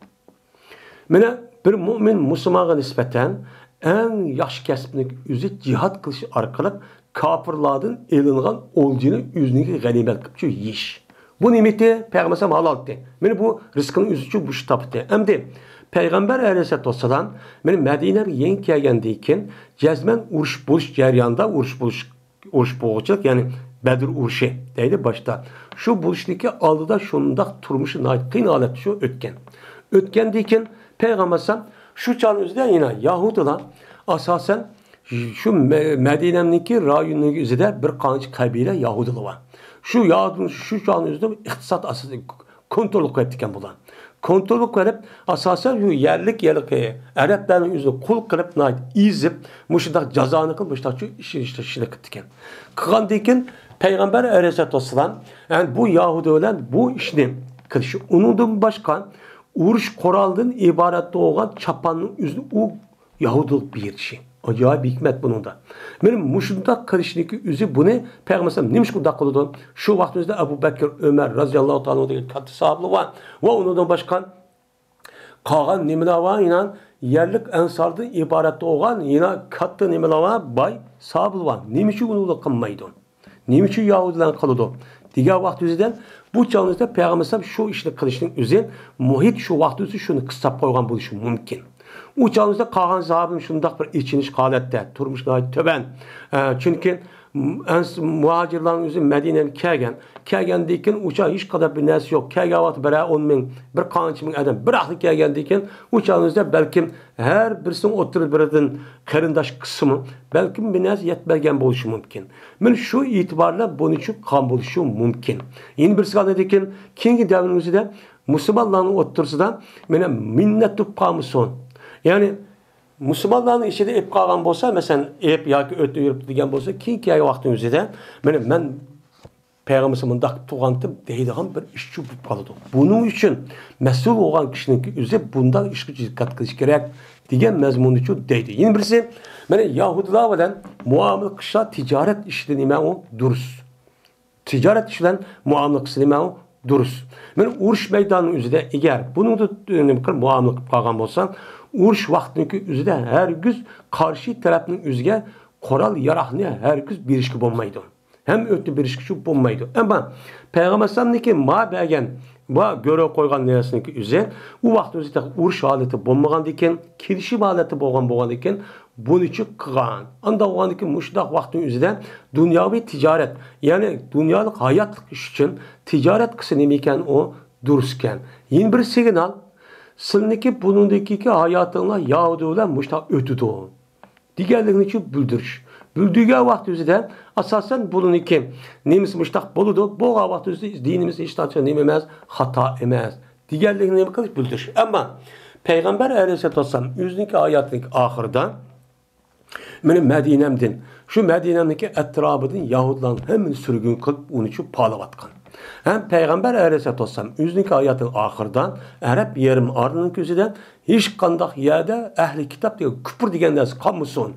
Mene bir mümin Müslümana nispeten en yaş kesbini yüzü cihat kılışı arkalık kafirladın elinğen olcunu yüzünü ganimet kıpçı yiş. Bu nimeti Peygamber halal etti. Mene bu rızkının yüzücü bu şitaptı. Hem de Peygamber Aleyhisselatü Vesselam benim Medine'ye yeni gelgendiyken cezmen uruş buluş ceryanında uruş boğuculuk yani Bedir uruşu deydi başta. Şu buluştaki aldıda şundak turmuşu kıyın alet şu ötken. Ötkendikin Peygamber'sem şu çağın üzerinde yine Yahudiler asasen şu Medine'deki rayonun üzerinde bir kanıcı kabile Yahudiler var. Şu çağın üzerinde iktisat asası kontrol kılıp bulan. Kontrol kılıp asasen şu yerlik Arapların yüzünü kul kılıp izip muşdak cezanı kılıp muşdak şu işini kıttiken. Kıgandikin Peygamber Aleyhisselatü Vesselam yani bu Yahudiler bu işini kılışı. Onundan başka uruş koraldığın ibaret olan çapanın yüzünü o Yahudilik bir şey. Acayip hikmet bunun da. Benim muşunda karışındaki yüzü bunu Peygamber neymiş bu dakikadan şu vaktimizde Ebu Bekir, Ömer razıyallahu ta'ala katı sahablı var. Ve ondan başka kalan nimeler var inan yerlik ensardan ibaret olan yine katı nimeler var bay sahablı var. Neymiş bunu da kılmaydı. Neymiş Yahudiler kalıdı. Diğer vaktimizden bu çağımızda Peygamber şu işini kılışının üzerine muhit şu vaktimizde şunu kısa koygan buluşu mümkün. O çağımızda kalan sahabim şundak bir içiniş halette, turmuş gayet töben. Çünkü muhacirlerin yüzü Medine'nin kergen deyken uçağı hiç kadar bir nesi yok. Kergen vakti beri 10 bin, bir kanıç bin adam bıraktı kergen deyken uçağımızda belki her birisinin oturup birinin karındaş kısmı belki bir nesi yetmegen buluşu mümkün. Ben şu itibarla bunun için kan buluşu mümkün. Yeni birisi kaldı deyken kingi devrimizde de Müslümanların otursa da minnet tutkağımı son. Yani Müslümanların içinde ep kalgan bolsa, mesela ep yoki ötü yürüp degan bolsa, keyinki vaqtning o'zida men Peygamberimiz mundaq tug'antib deydigan bir ishchi bo'lib qoladi. Buning uchun mas'ul bo'lgan kishining o'zi bundan ishga dikkat qilish kerak degan mazmun uchun deydi. Yana birisi mana Yahudilar bilan muomala qilishlar tijorat ishida nima u durust. Tijorat ishidan muomala qilsa nima u durust. Men urush maydonining o'zida agar buningda muomala qilib qolgan bo'lsam urush vaqtidagi o'zida hargiz qarshi tarafning o'ziga qurol yaroqni hargiz berishga bo'lmaydi. Hem ötü berishga shu bo'lmaydi. Ammo Payg'ambarlarniki ma bergan va ko'ra qo'ygan narsaniki o'zi u vaqt o'zida urush holati bo'lmagandan keyin kelishib holati bo'lgan ekan buni chi qilgan. Anda o'g'andiki mushdaq vaqtning o'zida dunyoviy tijorat, ya'ni dunyolik hayotlik ish uchun tijorat qilsa nima ekan u durustkan. Yana bir signal Sizniki bunundaki hayatınla Yahudiler muştak ötüdü. Diğerlerini için bildiriş. Bildiği vakit üzerinde asasen bununki neyimiz muştak boludu. Bu vakit üzerinde dinimiz iştaçı neyemez, hata emez. Diğerlerini neyime kılıç bildiriş. Ama Peygamber Aleyhisselatü Vesselam yüzündeki hayatının ahırda benim Medine'mdin. Şu Medine'mdeki etrafıdın Yahudilerin hemen sürgün kılıp onun için pahlavatkan. Hem Peygamber Aleyhisselatü Vesselam yüzündeki hayatın ahırdan Arap yerim ardının gözüden hiç kandak yerde ehli kitap diyor küpür diyen dersi kalmışsın.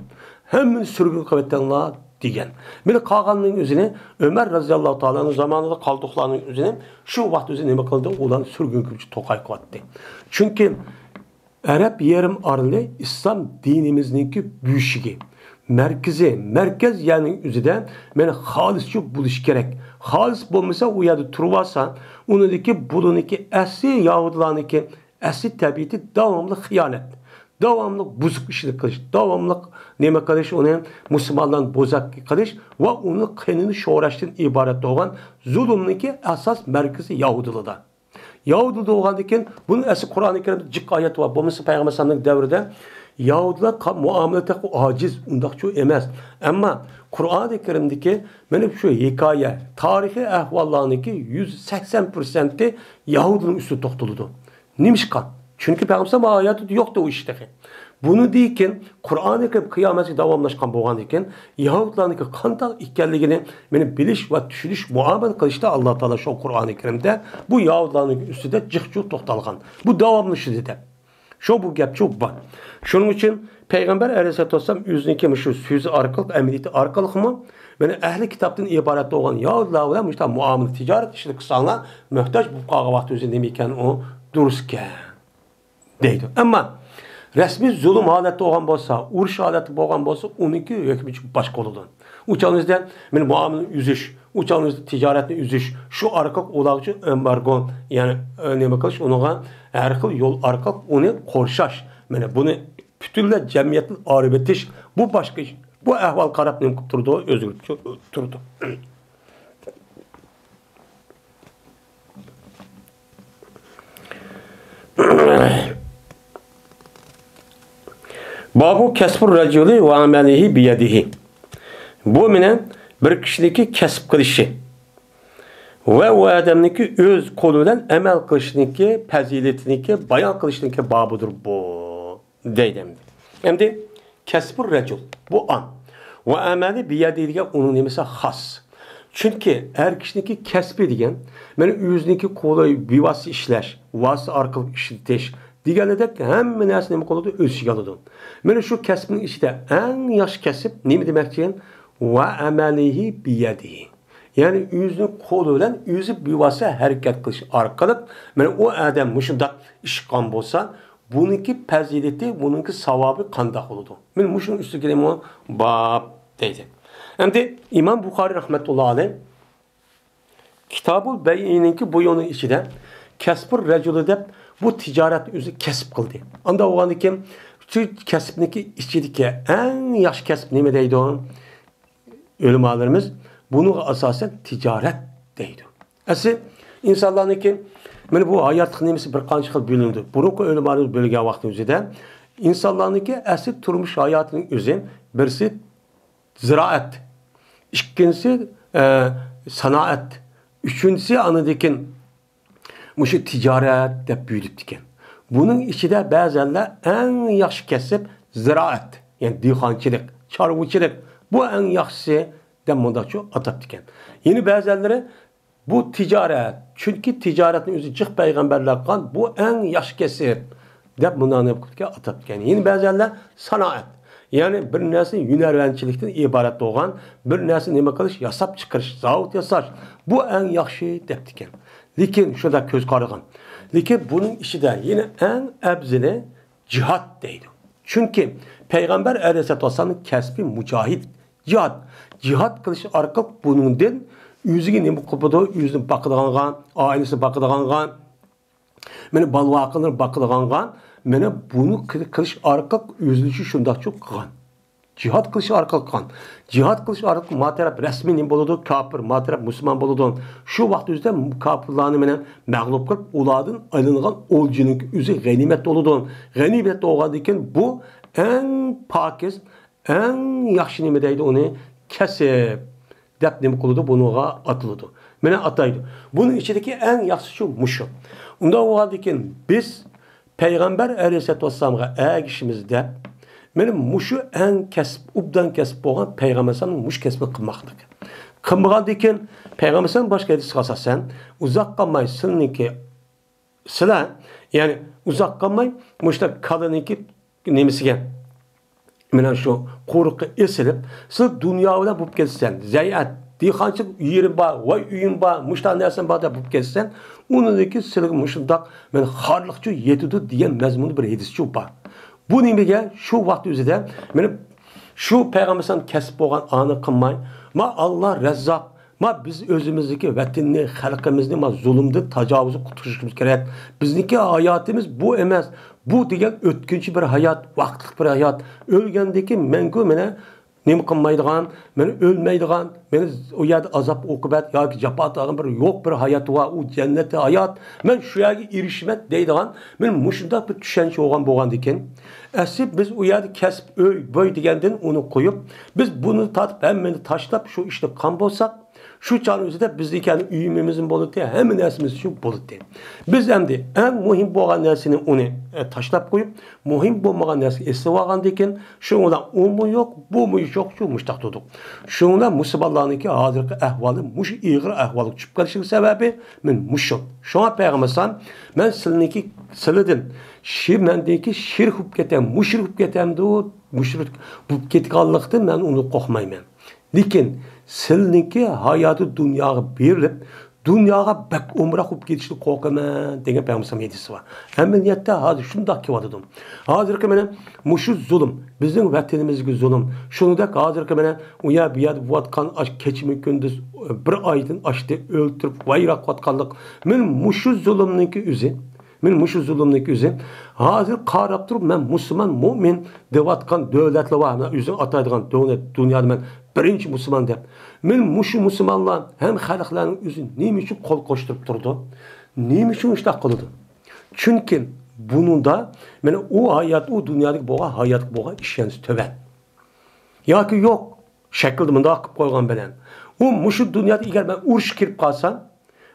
Hemen sürgün kuvvetten diyen. Bir kağanlığın üzerine Ömer razıyallahu ta'ala'nın zamanında kaldıklarının üzerine şu vakit üzerine ne bakıldı olan sürgün küpçü tokay kuvvetti. Çünkü Arap yerim arlı İslam dinimizdeki büyüşüge. Merkez yani üzerinde beni halisçe buluş gerek. Halis bulmasa o yerde turvasa, onundaki bulunaki asli Yahudilarınki asli tabiatı devamlı hıyanet. Devamlı bozuk işini kılış. Devamlı neme kılış onun Müslümanların bozak kılış ve onun kendini şoğraştığın ibaret olan zulümdeki esas merkezi Yahudilı'da. Yahudi'de oğandaki bunun asli Kur'an-ı Kerim'de cik ayet var. Bu mesela Peygamber Sallallahu devrinde Yahudiler muamelete aciz, undakçı emez. Ama Kur'an-ı Kerim'deki benim şu hikaye, tarihi ahvallarındaki 180% Yahudi'nin üstü toktuludu. Neymiş kan? Çünkü Peygamber ayeti yoktu o işte. Bunu deyken Kur'an-ı Kerim kıyametçi davamlaşkan boğan deyken Yahudiler'deki kandak ikkenligini benim biliş ve düşünüş muamele kılışta Allah Teala şu Kur'an-ı Kerim'de bu Yahudiler'deki üstü de cıkçı toktalgan. Bu davamlışı dedi. Şu bu gap çok var. Şunun için Peygamber Aleyhisselatü Vesselam yüzündeki şu sözü arkalık, emeliyeti arkalık mı? Yani ehli kitaptan ibaret olan Yahudiler ve muamele ticaret işini kısanlar mühtaç bu kağı vakti üzerinde demeyken o dururken deydi. Ama resmi zulüm haleti olan olsa, uruş haleti olan olsa onunki hükmü başka olurdu. Uçağınızda muamele yüzüş, uçağınızda ticaretle yüzüş, şu arkalık olağıcı embargo yani ne bakılış ona arkalık yol arkalık onu korşaş. Yani bunu bütünle cemiyetin aribetiş bu başka iş. Bu ehval karab ne turdu özgür turdu. Babu kasbur raculi ve amelihi biyadihi. Bu menen bir kişiniki kasb qilishi ve o adamniki öz kolu bilan amal qilishniki, fazilatiniki bayon qilishniki babudur bu deydi. Endi kasbur racul bu an ve ameli biyadihi degan onun nimasi xos. Chunki her kişiniki kasbi degan mana o'ziniki qo'li bevosita ishlash, vosita orqali ishlatish deganidek hamma narsani nima qiladi o'z ichiga oladi. Mana shu kasbning ichida eng yaxshi kasb nima demoqchi? Va amalihi biyadihi. Yani o'zini qo'li bilan o'zi bevosita harakat qilish orqali mana u odam mushundaq ish qilgan bo'lsa, buniki fazilati, buniki savobi qanday bo'ladi? Men mushun ustiga nima bab deydi. Endi İmam Buxoriy rahmetullah alayh Kitabul Bey'ninki bu yolun içinde kasbur raculu deb bu ticaret özü kasb qildi. Anda o'g'ani kim shu kasbniki ichidagi eng yaxshi kasb nima deydi? Ulamolarimiz buni asosan ticaret deydi. Asli insonlarniki mana bu hayot nimasi bir qancha xil bo'lindi. Burunqi ulamolarimiz bo'lgan vaqt o'zida insonlarniki asli turmush hayotining o'zi birisi ziraat, ikkinchisi sanoat, üçüncüsü anıdikin muşu ticaret deb büyüdüp diken. Bunun içinde bazılar en yaxşı kesip ziraat, yani dehqonchilik, chorvachilik. Bu en yaxşısı deb munda çok atab diken. Yeni bazıları bu ticaret, çünkü ticaretin özü cık peygamberler kan bu en yaxşı kesip deb munda atab diken. Yeni bazılar sanoat. Yani bir narsa hünervençilikten ibaret olgan, bir narsa nima qilish, yasab chiqarish, zavod yasash. Bu en yaxshi deb diken. Lekin şurada ko'z qaragan. Lekin bunun içinde yine en abzili cihat deydi. Çünkü Peygamber Aleyhisselatü Vesselam'ın kasbi mücahid. Cihat qilish orqali bunun din o'ziga nima qiladi, o'zini baqadigan, ailesi baqadigan, meni balvaqini baqadigan, mana bunu qilish orqali o'zini shundoq qilgan. Cihat qilish orqali qilgan. Cihat qilish orqali mataraf rasmiy nima bo'ladi? Kafir, mataraf musulmon bo'ladi. Shu vaqt o'zida kafirlarni mana mag'lub qilib, ulardan olingan o'ljining o'zi g'animat bo'ladi. G'animat bo'lgandan bu eng pokiz, eng yaxshi nima deydi uni? Kasb deb nima qiladi? Bunuga atiladi. Mana ataydi. Bunun ichidagi eng yaxshi shu mushu. Unda o'g'aldikin biz Peygamber Aleyhisselatü Vesselam'a ergişimizde benim muşu en kesip, ubdan kesip olan Peygamber Aleyhisselam'ın muş kesip kılmaktık. Kılmaktıkken Peygamber Aleyhisselam başka edisi kalsasen uzak kalmayı sılınki sıla yani uzak kalmayı muşta kadınınki nemisigen menen şu korku esilip sıl dünya ile bulup gelsen zeyat dehqonchilik yerim bor, voy uyim bor, mushtan narsam bor deb bo'lib ketsan, uniki sizga mushundaq men xorliqchi yetidi degan mazmuni bir hadischi bor. Bu nimaga shu vaqt o'zida meni shu payg'ambardan kasb bo'lgan ani qilmay, ma Alloh Razzaq, ma biz o'zimizniki vatanni, xalqimizni ma zulmdan tajovuzga qutulishimiz kerak. Bizniki hayotimiz bu emas. Bu degan o'tkinchi bir hayot, vaqtlik bir hayot. O'lgandiki mengu meni nima qilmaydigan, meni o'lmaydigan, meni u yerda azob oqibat yoki jafo tag'in bir yo'q bir hayot va u jannatda hayot. Men shu yerga erishmat deydigan, men mushundaq bir tushuncha bo'lgan ekan. Asli biz u yerda kasb bo'y degandan uni qo'yib, biz buni tatib hammani tashlab shu ishni qilgan bo'lsak, shu chon o'zida bizniki uyimizin bo'ladi, hamma narsamiz shu bo'ladi. Biz endi eng muhim bo'lgan narsani uni tashlab qo'yib, muhim bo'lmagan narsani eslab olgandan keyin shunga u yo'q, bu yo'q, shu mushtaq turdik. Shunga musulmonlarniki hozirgi ahvoli mush ig'ir ahvolga tushib qolishi sababi men mushu. Shunga payg'ambarsan men sizlardan mendeki shirk bo'lib ketam, mushrik bo'lib ketamdi, mushrik bo'lib ketganlikdan men uni qo'rqmayman. Lekin sizlarniki hayoti dunyoga berilib, dunyoga bak umra qilib ketishni qo'rqaman degan payg'ambar hadisi bor. Amaliyotda hozir shundoq kelyapti. Hozirgi mana mushu zulm, bizning vatanimizga zulm. Shuningdek hozirgi mana u yer bu yerda bo'layotgan kechmi kunduz bir oydan oshdi o'ltirib vayroq qilayotganlik. Men mushu zulmniki o'zi Men mushu zulmniki o'zi hozir qarab turib men musulmon mo'min deyotgan davlatlar var. O'zing ataydigan davlat dunyoda men birinchi musulmon deb. Men mushu musulmonlar ham xalqlarning o'zi nima uchun qo'l qo'shtirib turdi? Nima uchun ishtaq qildi? Chunki Bunun da mana o hayat, o dünyadaki boğa hayat boğa işkence töven. Ya ki yok. Şekilde bunda akıp koygan bilen. O muşu dünyada eğer ben uruş kirip kalsam,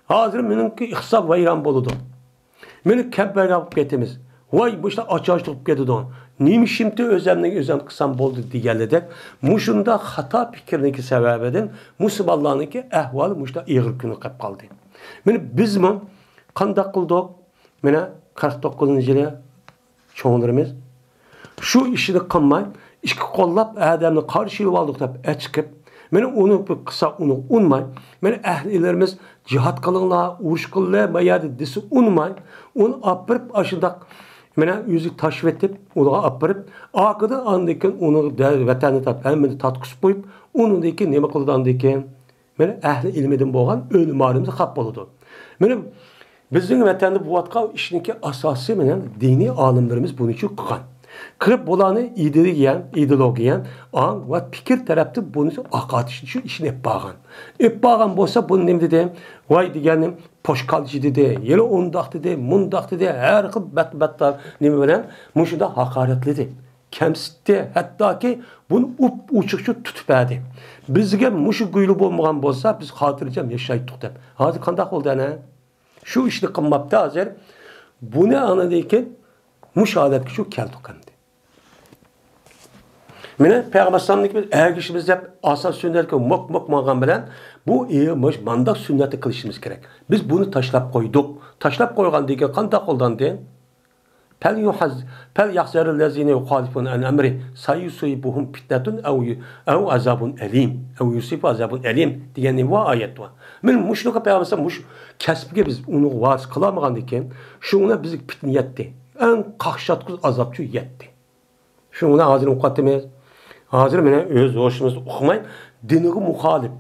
hazır menimki ihsab vayran boludu. Meni kempber yapıp getimiz. Vay bu işte açıklık getidi on. Neymiş şimdi özem kısam boldu digerledek. Muşunda hata fikirniki sebebeden Müslümanlarınki ehvalı muşta ağır günü kap kaldı. Meni biz mi kandak kıldık? Meni 49. yılı çoğunlarımız şu işini kılmay, işki kollap adamını karşılayıp aldık da çıkıp, meni onu bir kısa onu unmay, meni ehlilerimiz cihat kılınlar, uruş kılınlar, mayada disi unmay, onu apırıp aşındak, meni yüzü taşvetip, onu apırıp, akıda andayken onu vatanı tap, elmeni tatkısı koyup, onun deyken neme kılıdı andayken, meni ehli ilmeden boğan ölüm ağrımızı kap boludu. Meni bizim vatanda bu vatka işinki asası meni dini alimlerimiz bunun için kıkan. Kırıp bulanı ideologiyen, an ve fikir tarafta bunu akat için işini hep bağın. Hep bağın bolsa bunu ne dedi? Vay diyenim poşkalcı dedi, yeri ondak dedi, mundak dedi, her kıl battar ne bilen, muşunda hakaretledi. Kemsitti, hatta ki bunu uçukçu tutup verdi. Bizge muşu guyulup olmayan bolsa biz hatırlayacağım yaşayıp dep. Hadi kandak oldu ana. Şu işini kılmapta hazır. Bu ne anladıyken müşahadet şu keldi kandı. Mene Peygamber sallallahu eğer kişimiz hep asal sünnetke mok mağan bilen bu iyi mandak sünneti kılışımız gerek. Biz bunu taşlap koyduk. Taşlap koygan deyken kandak oldan deyin. Pel yahzarillezine yuhalifun an emri sayusibuhum fitnetun ev azabun elim ev yusibu azabun elim diyen bu ayet var. Men muşluka Peygamber muş kesbige biz onu vaaz kılamagan deyken şuna bizi fitne yetti. En kahşatkız azapçı yetti. Şuna hazır mukaddime hazır mene öz hoşumuzu okumayın. Dinigi muhalif.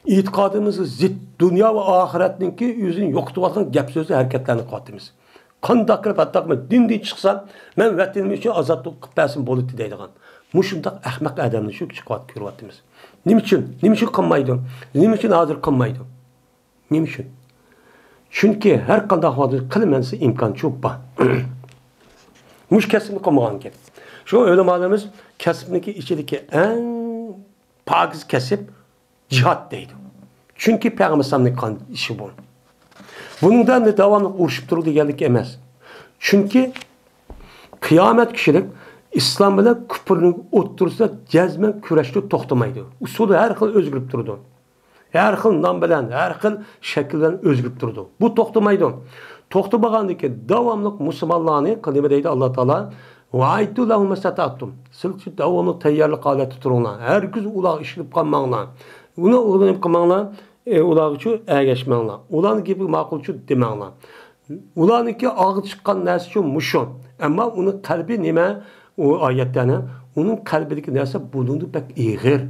İtikadımızı zid dünya ve ahiretninki yüzün yoktu bakın gap sözü hareketlerini katımız. Kandak kırıp attakma dindi çıksan men vatanım için azatlık kıpasın bolutu deydigan. Muşundak ahmak adamın şu çıkıvat kürvatımız. Niçin kınmaydı? Niçin hazır kınmaydı? Niçin? Çünkü her kandak vardır kılmensi imkan çok bah. Muş kesimli kılmagan ki. Şu ölemalımız kesimdeki içindeki en pakiz kesip cihat deydi. Çünkü Peygamber sallallahu işi bu. Bundan da devamlı uğraşıp duruldu geldik emez. Çünkü kıyamet kişilik İslam ile küfrünün oturursa cezmen küreşte toxtamaydı. Usulü her xil özgürüp durdu. Her xil nam bilen, her xil şekilden özgürüp durdu. Bu toxtamaydı. Toxtamagandaki devamlı Müslümanlarını kalime deydi Allah Teala ve aitu lahum masatatum. Silçi devamlı tayyarlık haleti turunlar. Herkes ulaq işilip kalmağlar. Bunu uğranıp kalmağlar. Ularçı ergeçmenler. Ulan gibi makulçu demenler. Ulanınki ağır çıkan nersi şu muşun. Ama onun kalbi nime o ayetlerine onun kalbindeki nersi bulundu pek iğir.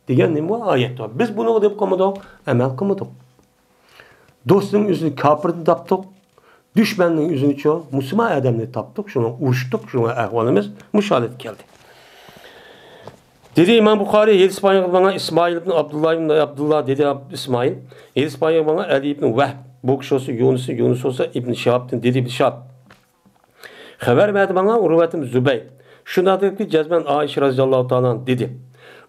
Diyen nime o ayet var. Biz bunu deyip kılmadık, emel kılmadık. Dostun yüzünü kafirini taptık. Düşmanın yüzünü çok Müslüman adamını taptık. Şuna uçtuk. Şuna ehvalimiz müşahadet geldi. Dedi İmam Bukhari, Yedi İspanyol bana İsmail ibn Abdullah dedi İsmail. Yedi İspanyol bana Ali ibn Vehb. Bu kişi olsa Yunus olsa İbn Şihab'den dedi bir Şihab. Haber verdi bana Urvetim Zübey. Şuna dedi ki cezmen Ayşe radıyallahu ta'ala dedi.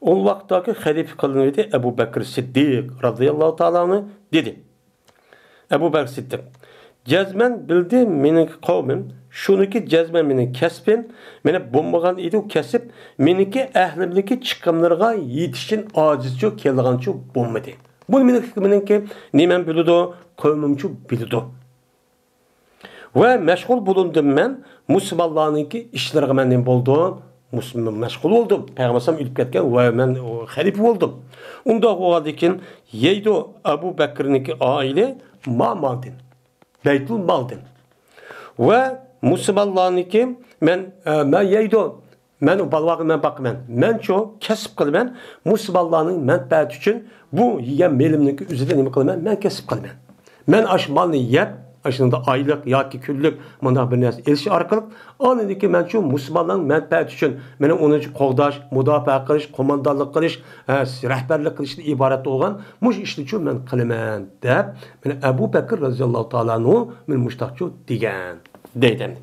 O vaktaki halife kılınıyordu Ebu Bekir Siddiq radıyallahu ta'ala dedi. Ebu Bekir Siddiq. Cezmen bildi menin kavmim. Şununki cezmen menin kesbim. Mene bombagan idi o kesip meninki ehlimdeki çıkımlarga yetişin acizço kelganço bombadı. Bu meninki nemen bilidu, kavmimço bilidu. Ve meşgul bulundum ben Müslümanlarınki işlerine menden buldu. Müslüman meşgul oldum. Peygamberim ilip ketken ve ben halife oldum. Onda o haldekin yeydu Ebu Bekir'ninki aile maldin. Beytul maldin. Ve Müslümanlarınki men yeydu. Men o balvağın men bakmen. Men çok kesip kılmen. Müslümanların menfaat için bu yiyen melimninki üzerine kılmen. Men kesip kılmen. Men aş malını yiyip aşında aylık ya ki küllük manda bir narsa elişi arkalık anındaki men şu Müslümanların menfaat için benim onun için qoğdaş, müdafaa qilish, komandanlık qilish, rehberlik qilishdan ibaret olgan muş işni için men qilaman deb men Ebu Bekir radhiyallohu ta'ala men mushtaqchu degan deydi.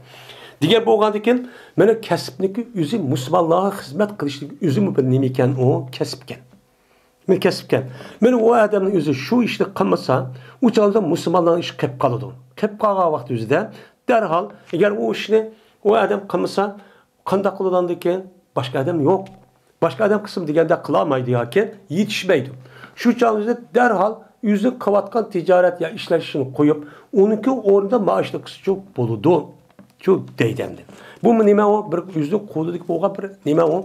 Degan bo'lgandan mana kasbniki o'zi musulmonlarga xizmat qilishlik o'zi bir nima ekan, u kasbkan. Men kasbkan. Mana u odamning o'zi shu ishni qilmasa, u chog'da musulmonlar ish qilib qoladi. Qilib qolgan vaqt o'zida darhol agar u ishni u odam qilmasa, qanday qiladigan ekan? Boshqa odam yo'q. Boshqa odam qism deganda qila olmaydi yoki yetishmaydi. Shu chog'da darhol o'zi qilayotgan tijorat ya ishlashini qo'yib, uniki o'rnida maoshli qilsa bo'ladi. Shu deydimdi. Bu nima o bir o'zining qo'lidagi bo'lgan bir nima o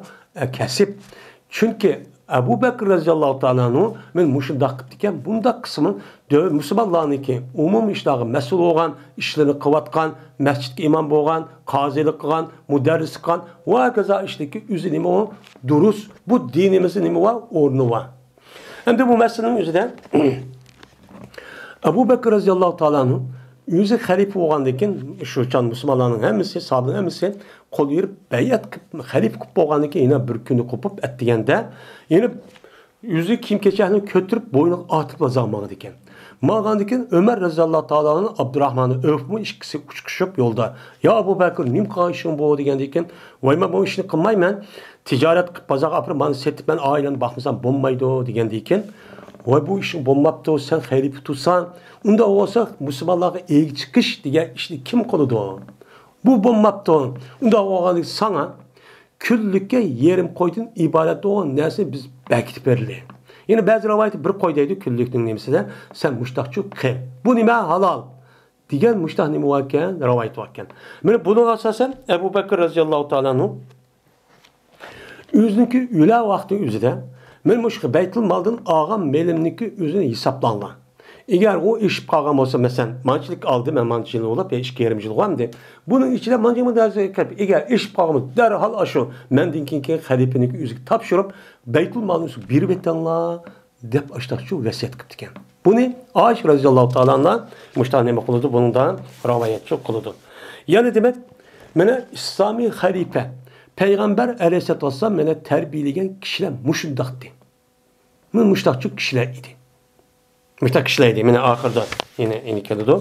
kasb. Chunki Abu Bakr radhiyallohu ta'ala men mushundaq qilib ekan, bundaq qismi musulmonlarniki umum ishlarga mas'ul bo'lgan, ishlarni qilayotgan, masjidga imom bo'lgan, qozilik qilgan, mudarris qilgan va kaza ishdagi o'zi nima o durust, bu dinimizning nima va o'rni va. Endi bu masalaning o'zida Abu Bakr radhiyallohu ta'ala o'zi xalifa bo'lgandan keyin shu chan musulmonlarning hammasi, sahobaning hammasi qo'l yurib bayat qilib xalifa qilib bo'lgandan keyin yana bir kuni qo'pib atdiganda yana o'zi kiyim kechakni ko'tarib bo'yniga otib zamonida ekan. Ma'gandan keyin Umar radhiyallohu ta'alaning Abdurrahmon Avfmi ikkisi uchqishib yo'lda. "Ya Abu Bakr, nim qilishing bu" degandan keyin, "Voy, men bu ishni qilmayman. Tijorat qilib bozorga olib meni setib men oilani boqmasam bo'lmaydi" degandan keyin, "Voy, bu ishing bo'lmabdi, sen xalifa tursan, unda olsa musulmonlarga egi chiqish degan ishni kim qiladi? Bu bo'lmabdi. Unda olganda sana kunlikka yerim qo'ydan iborat bo'lgan narsa biz bekitib berildi. Yine ba'zi rivoyat bir qo'y deydi kunlikning nimasida, sen mushtaqchi qil. Bu nima halol degan mushtaq nima ekan, rivoyat ekan. Mana buning asosan Abu Bakr radhiyallohu ta'ala o'ziniki o'la vaqti o'zida men mushqa Baytul Maldan olgan melimniki o'zini hisoblangan. Eğer o iş qolgan bo'lsa, masalan, manchilik oldi, men manchilik olib, 2,5 yil qoldi. Buning ichida manchilik eğer ish qolgan darhol shu mendan keyin xalifaniki o'ziga topshirib, Baytul Malni berib etinglar deb ashtaqchu vasiyat qilib ekan. Buni Ayş radhiyallohu ta'ala mushtaq nima qildi, bundan rivoyatchi qildi. Ya'ni demak, mana islomiy xalifa Payg'ambar alayhisolatu vassalam meni tarbiyalagan kishilar mushundaqdi. Men mushtaqchi kishilar edi. Mushtak ishlaydi. Mana oxirda yine keladi.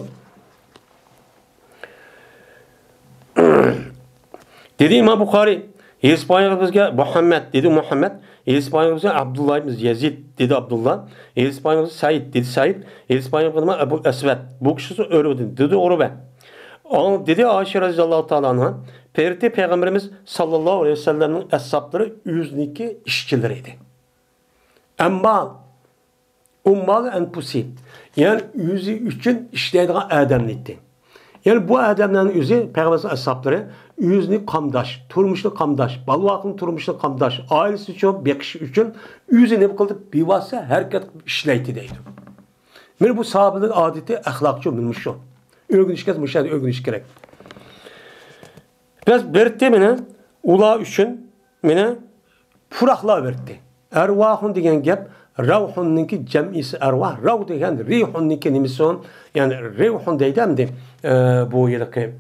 Dedi İmam Buxoriy, "Ispoyimizga Muhammad" dedi Muhammad, "Ispoyimizga Abdullah ibn Yazid" dedi Abdullah, "Ispoyimizga Said" dedi Said, "Ispoyimizga Abu Asvad" bu kişisi Urva dedi Urva. Dedi Ayşe radhiyallohu ta'ala anha, Peygamberimiz sallallahu aleyhi ve sellem'in ashabları yüzniki işçileri idi. Ama ummal enfusi, yani yüzü için işleydiğin adamlıktı. Yani bu adamların yüzü Peygamber'in ashabları yüzünü kamdaş, turmuşlu kamdaş, balvakın turmuşlu kamdaş, ailesi için, bekişi için yüzü ne kıldı? Bir vasıta hareket işleyti deydi. Yani bu sahabenin adeti ahlakçı olmuş şu. Örgünüşkez müşahede örgünüş gerek. Biz verdi mene, ula üçün mene purakla verdi. Ervahun degen gep, Ravhunninki cem'isi ervah. Rav degen rihunninki nimisi on. Yani rihun deydemdi bu yılki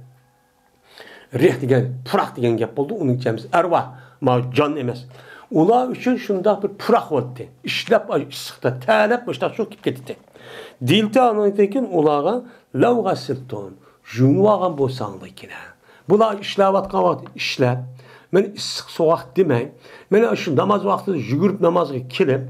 rih degen, purak degen gep oldu. Onun cem'isi ervah. Ma can emez. Ula üçün şunda bir purak oldu. İşlep, ısıkta, talep, başta şu kip gitti. Dilti anlayırken ulağa lavga sırtın, junuağın boğsanlı ikine. Bula işlevatkan vakti işlep, men ısık soğuk demey, men şu namaz vakti jügürüp namazı kilip,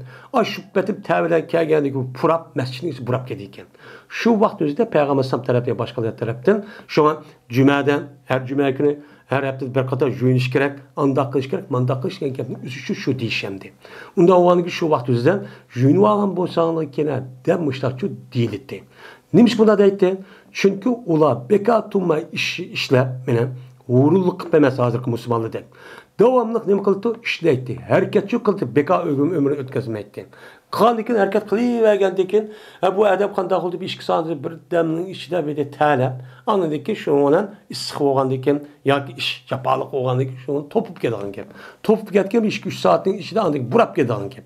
şübbetip təvədən kəlgəndiki bu purap, məscidin içi burap gediyken. Şu vaxt özüdə Peyğəmbər sallallahu tərəfindən, başqaları tərəfindən, şu an cümədən, hər cümə günü, her hafta bir kadar juyuniş gerek, andaq qilish gerek, mandaq qilish gerek gapning o'zi shu deyishamdi. Unda avvalgi shu vaqt o'zidan juyinib olgan bo'lsanglar kelar deb mushtaqchi deyildi. Nimish bunda deydi? Chunki ular bekor turmay ishlab, mana g'ururlik qilib emas hozirgi musulmonlarda. Davomli nima qildi? Ishlaydi. Harakatchi qildi, bekor umrini o'tkazmaydi. Qanday harakat qilavergandan keyin bu adab qanday qildi? 2 soat bir damning ichida bir talab, anladik ki shu bilan issiq bo'lgandan keyin yoki ish chapaliq bo'lgandan keyin shuni topib ketadigan gap. Topib ketgan 2-3 soatning ichida anladik burab ketadigan gap.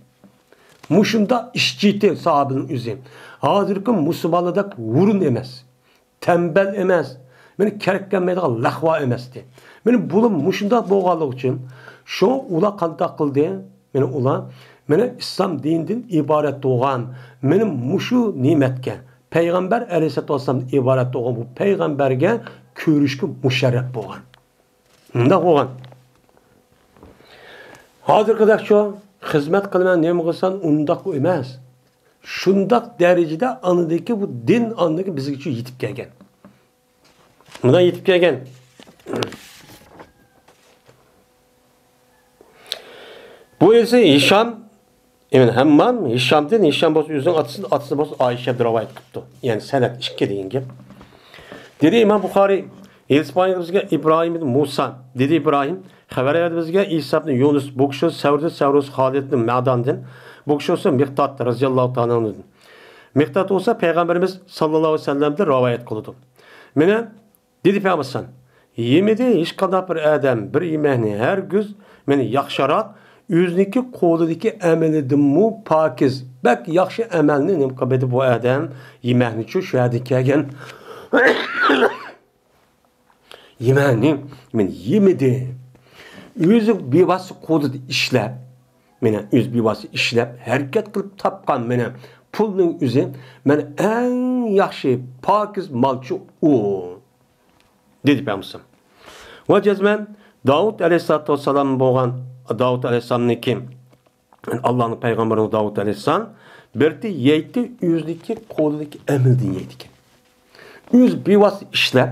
Mushunda ishchiti sahobining o'zi. Hozirgi musulmonlarda vurun emas, tembel emas, meni kerak kelmaydigan lahva emasdi. Meni bu mushunda bo'lganligi uchun shu ular qanday qildi? Meni ular meni islom dinidan iborat bo'lgan, meni mushu ne'matga Peygamber aleyhissalatu vesselam ibaret olan bu peygamberge körüşkü müşerref boğan. Unda olgan. Hozirgidek şu xizmat qilaman nima qilsan undaq emas. Shundaq darajada anidagi bu din anidagi bizga yetib kelgan. Bundan yetib kelgan. Bu ise Hişam, yani Hammam, Hişam'dan Hişam boz yüzün atısı boz Ayşe rivayet qilibdi. Yani sanat 2 degan gap. Dedi İmam Buxoriy, İspanya bizga İbrahim ibn Musa, dedi İbrahim, xabar berdi bizga İsa ibn Yunus, bu kishi Savrus Xolid ibn Ma'dandan, bu kishi esa Miqdad radhiyallohu ta'ala anhu. Miqdad olsa Peygamberimiz sallallohu alayhi vasallamdan rivayet qildi. Mene dedi Peygamber, yemedi hech qanday bir odam bir yemekni her güz meni yaxshiroq o'ziniki qo'lidagi amalidanmu pokiz bak yaxshi amalni nim qildi bu odam yemekni shu yerda kelgan yemekni men yemedi o'zi bevasi qo'lida ishlab meni o'z bevasi ishlab harakat qilib topgan meni pulning o'zi men eng yaxshi pokiz molchi u dedi Peygamber. Ve cezmen Davud aleyhissalatu vesselam boğan Davud aleyhisselam'ın kim? Allah'ın peygamberini Davud aleyhisselam birti yeyti yüzdeki koludaki emildin yeydi. Yüz bir vas işlep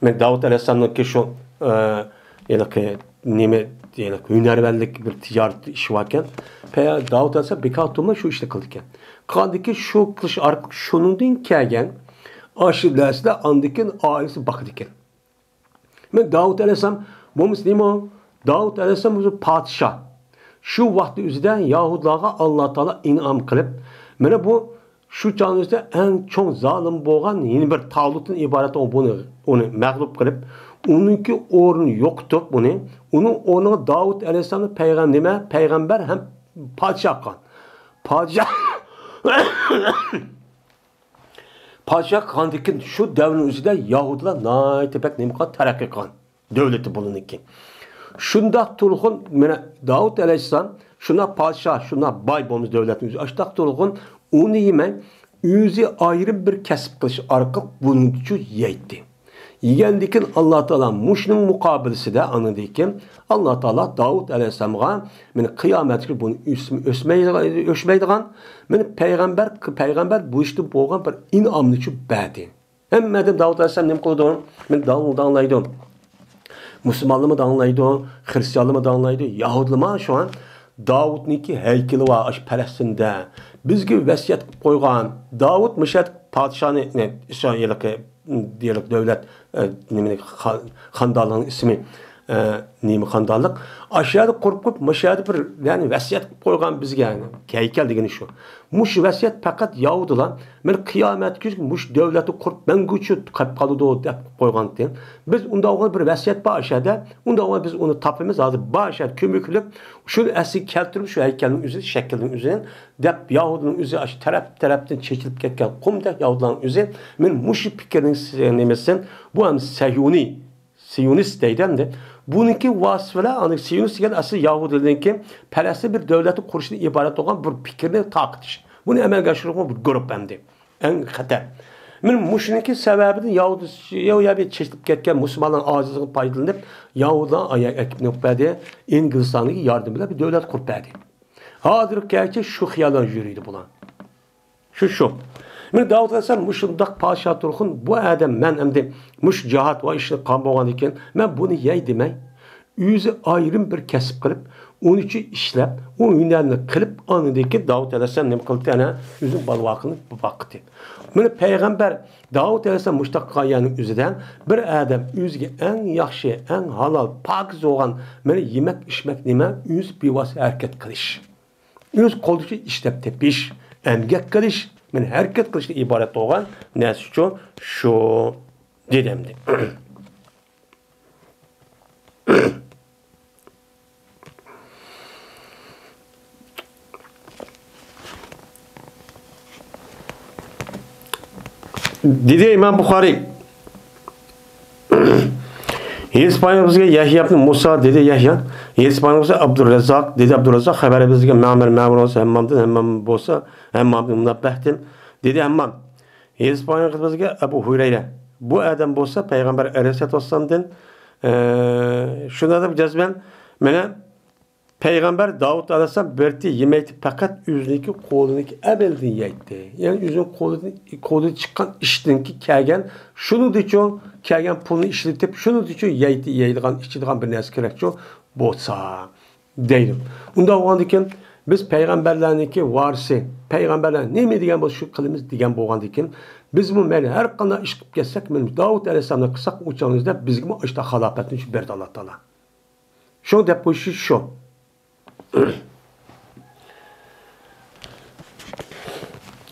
men Davud aleyhisselam'ın ki şu yani ki nime yani hünervellik bir ticaret işi varken Davud aleyhisselam bir katılma şu işle kıldıkken. Kaldaki şu kılış artık şunun din kelgen aşırı andikin ailesi bakıdikken. Men Davud aleyhisselam bu Müslüman Davud aleyhisselam bu padişah. Şu vakti üzerinde Yahudilara Allah Teala inam kılıp mene bu şu çağımızda en çok zalim boğan yeni bir Talut'un ibaret onu mağlup kılıp onunki ornu yoktu bunu. Onun ornuna Davud aleyhisselam'ın peygamber hem padişah kan. Padişah kandikin şu devrin üzerinde Yahudiler naitebek nemka terakki kan. Devleti bulunurken. Şunda turğun mene Davud aleyhisselam şuna padişah şuna bay bomuz devletimiz açtak turğun onu yemen yüzü ayrı bir kesip kılış arka bunun için yeydi. Yigendikin Allah Teala muşnun mukabilesi de anıdayken Allah Teala Davud aleyhisselam'a mene kıyamet gibi bunu ölçmeydiğen mene peygamber bu işte boğan bir inamlı için bədi. Hem medim Davud aleyhisselam nem kıldı men Davud'u anlaydı. Müslümanlığımı da anlaydı, Hristiyanlığımı da anlaydı, Yahudluğuma şu an Davud'niki heykeli var Aşperestinde. Biz gibi vesiyet koygan Davud Mişet padişahını İsrail'deki diyelik devlet xandalığın ismi neymi xandallık aşağıda korkup maşağıda bir yani vesiyet koygan bizge yani heykel degeni şu. Muş vesiyet fakat Yahudilar men kıyamet günü muş devleti kurup ben güçü kayıp kalıdı o dep koygan diyen. Biz onda olan bir vesiyet var aşağıda. Onda olan biz onu tapımız hazır aşağıda kömüklük şunu esik keltirip şu heykelin üzeri şeklinin üzerine dep Yahudinin üzeri aş taraftan çekilip ketken kumda Yahudilerin üzeri men muş fikirinin nemesin bu hem Siyonist deyden de bununki vasfıla hani Siyonist degan asıl Yahudilerinki perestli bir devleti kuruşuna ibaret olan bir fikrini taktiş. Bunu amelga aşırıma bir grup bende. En xatar. Men muşunki sebebini Yahudiya bir çeşitlik ketken Müslümanların acizliğini paydalanıp Yahudilerin ayak ekibini yapmadı. İngilistan'daki yardımıyla bir devlet kurup verdi. Hazır gerçi şu hiyallar yürüydü bulan. Şu. Men Davud aleyhisselam muşundaq padişah turğun bu adam men emdi muş cihat ve işini kan boğan iken men bunu yey demey yüzü ayrım bir kesip kılıp onun için işlep o hünerini kılıp anındaki Davud aleyhisselam ne kıldı yani yüzün balvakını baktı. Men peygamber Davud aleyhisselam muştaq kayanın üzerinden bir adam yüzge en yaxşı en halal pakiz olan men yemek içmek neme yüz bivas hareket kılış. Yüz kolducu işlep tepiş emgek kılış. Men hareket kılışta ibaret olan nesi şu dedemdi. Dedi İmam Buxoriy. İspanya bizga Yahya ibn Musa dedi Yahya. İspanya bizga Abdurrazzaq dedi Abdurrazzaq xabar bizga Ma'mar olsa Hammam bolsa Hammam munabbahtin dedi Hammam. İspanya bizga Abu Hurayra. Bu adam bolsa Peygamber Aleyhisselatü Vesselam'dan Şuna da cazmen mene Peygamber Davud Aleyhisselam berti yemekti fakat yüzündeki kolundaki ebeldi yeydi. Yani yüzün kolu çıkan iştinki kelgen şunu diyor kelgen pulunu işletip şunu diyor yeydigan içidigan bir narsa kerakçı bolsa deydim. Unda oğandikin biz peygamberlerniki varisi peygamberler neme degan bo'lsa shu qilamiz degan bo'lgandikin biz bu mayli har qanday ish qilib ketsak Davud alayhissalomga qilsak o'changizda bizga ishda xalofatni shu berdi Alloh taolo. Shu deb qo'yishi shu.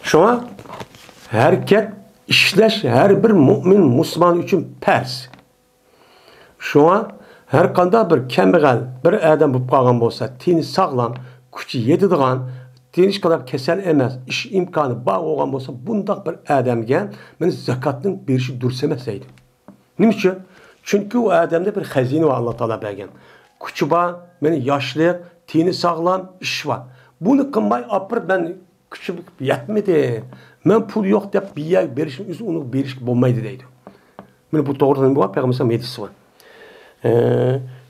Şuna hareket işleş her bir mümin Müslüman için pers. Şuna her qanday bir kembegal bir adam bo'lib qolgan bo'lsa, tini sağlam, kuchi yetadigan, tinish qilib kasal emas, ish imkoni bor bo'lgan bo'lsa, bundaq bir odamga men zakatning berishi durust emas deydi. Nima uchun? Chunki u odamda bir xazina va Alloh taolo bergan. Kuchi bor, meni yoshli, tini sağlam, ish bor. Buni qilmay apir ben kuchim yetmedi. Men pul yo'q deb biya berishim o'zi uni berish bo'lmaydi deydi. Meni bu to'g'ridan bu payg'ambar medisi var.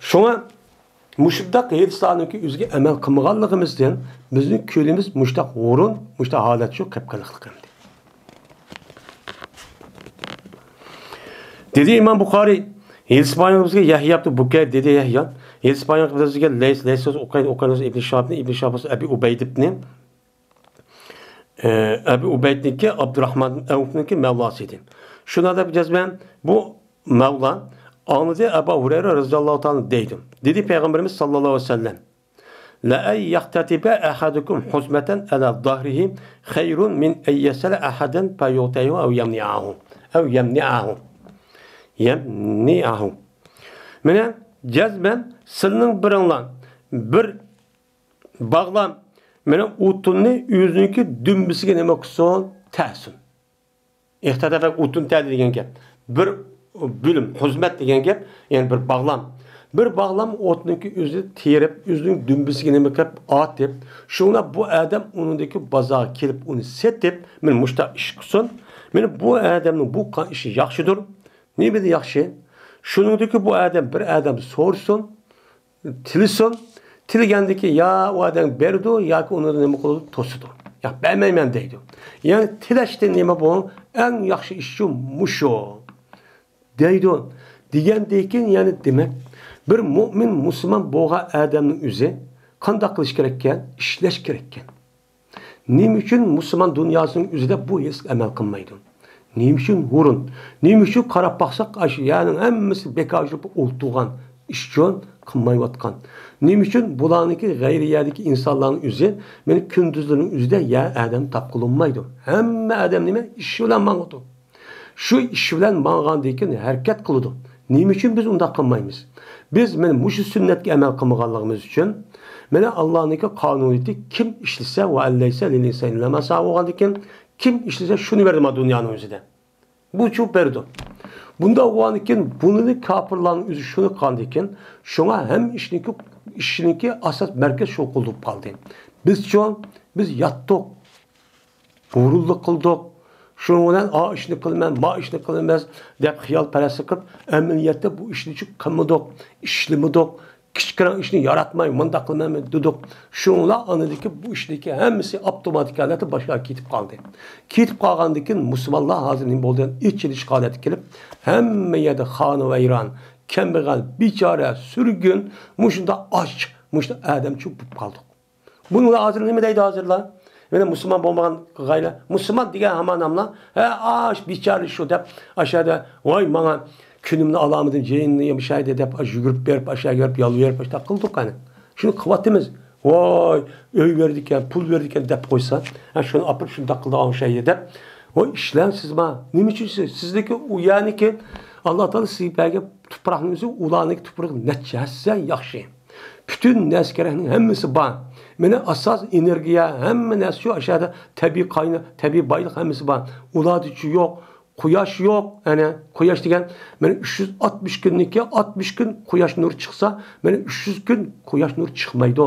Şuna müştaq hedisanınki üzge emel kılmağanlığımızdan bizim kölemiz müştaq orun, müştaq halat şu kapkalıqlıqımdı. Dedi İmam Bukhari, Hedisanımızga Yahya yaptı Bukayr dedi Yahya. Hedisanımızga Leys okuyunuz İbn Şahab'ni, İbn Şahab'ı Ebi Ubeyd ibn Ebi Ubeyd'ninki Abdurrahman Evf'ninki Mevlasıydı. Şuna da bir cezben bu Mevla anladı Ebu Hureyre radıyallahu ta'ala deydim. Dedi Peygamberimiz sallallahu aleyhi ve sellem. La ay yahtatibe ahadukum huzmeten ala zahrihi hayrun min ay yasala ahadan fayutahu ev yemni'ahu. Ev yemni'ahu. Yemni'ahu. Mene cezben sırının birinlan bir bağlam mene utunni yüzünki dümbüsüge neme kıson tahsun. İhtadafak utun tahdi degen gap. Bir bölüm, hizmet degen gap, yani bir bağlam. Bir bağlam otnunki yüzü terip, yüzünün dümbüsüge neme kap at dep. Şuna bu adam onundaki bazağa kelip onu setip, men muşta iş kıson. Men bu adamın bu kan işi yaxşıdır. Ne bedi yaxşı? Şunundaki bu adam bir adam sorsun, tilison. Tilgendeki ya o adam berdu ya ki onu neme kıldı tosudu. Ya bilmeymen deydi. Yani tileşte neme bu en yaxşı işçi muşo. Deydi. Digendeyken yani demek bir mümin Müslüman boğa adamın üzü kandak kılış gerekken, işleş gerekken. Nim için Müslüman dünyasının üzerinde bu his emel kılmaydı. Nim için vurun. Nim için karab baksak yani hemmesi bekajlıp oltuğan işçiyon kılmayvatkan. Nim için bulanıki gayri yerdeki insanların üzü benim kündüzlerin üzerinde ya adam tapkılınmaydı. Hemme adam nime işi olan mağadı. Şu işi olan mağandayken hareket kılıdı. Nim için biz onda kılmayız. Biz benim muşu sünnetki emel kılmağanlığımız için mene Allah'ınki kanuniyeti kim işlise ve elleyse lilise inlemasa oğandayken kim işlise şunu verdim ha dünyanın üzerinde. Bu çok berdi. Bunda oğandayken bunu kapırların üzü şunu kandayken şuna hem işinki asas merkez şu kıldık kaldı. Biz yattık, vurulduk kıldık. Şundan a işini kılmam, ma işini kılmaz deyip xiyal parası kılıp emniyette bu işini çok kılmadık, işlemedik, küçükren işini yaratmayı, manda kılmam dedik. Şunla anladık ki bu işdeki hemisi otomatik aleti başka kitip kaldı. Kitip kalgandaki Müslümanlar hazırlayın boldan iç ilişki aleti gelip hem yerde hanı ve İran, kembegal, biçare, sürgün, muşunda aç, muşunda adam çok kaldık. Bununla hazırlayın mı deydi hazırlar? Benim Müslüman olmayan gayla, Müslüman diyen hemen namla, aş biçare şu dep aşağıda, vay bana günümde alamadın, ceyinliğe bir şey de dep yürüp verip aşağı görüp yalı verip aşağı kıldık hani. Şunu kıvatımız, vay öy verdikken, pul verdikken dep koysa, şunu apıp şunu takıldı ağın şeyi dep, o işlen siz bana, ne için sizdeki yani ki Allah Teala sizi belki tuprağınızı ulanık tuprağı netçehsen yaxşı. Bütün neskerenin hemmisi bana. Mene asas energiya hemen şu aşağıda tabi kaynağı, tabi baylık hemisi var. Uladıcı yok, kuyaş yok. Yani kuyaş degen, mene 360 günlük 60 gün kuyaş nur çıksa, mene 300 gün kuyaş nur çıkmaydı.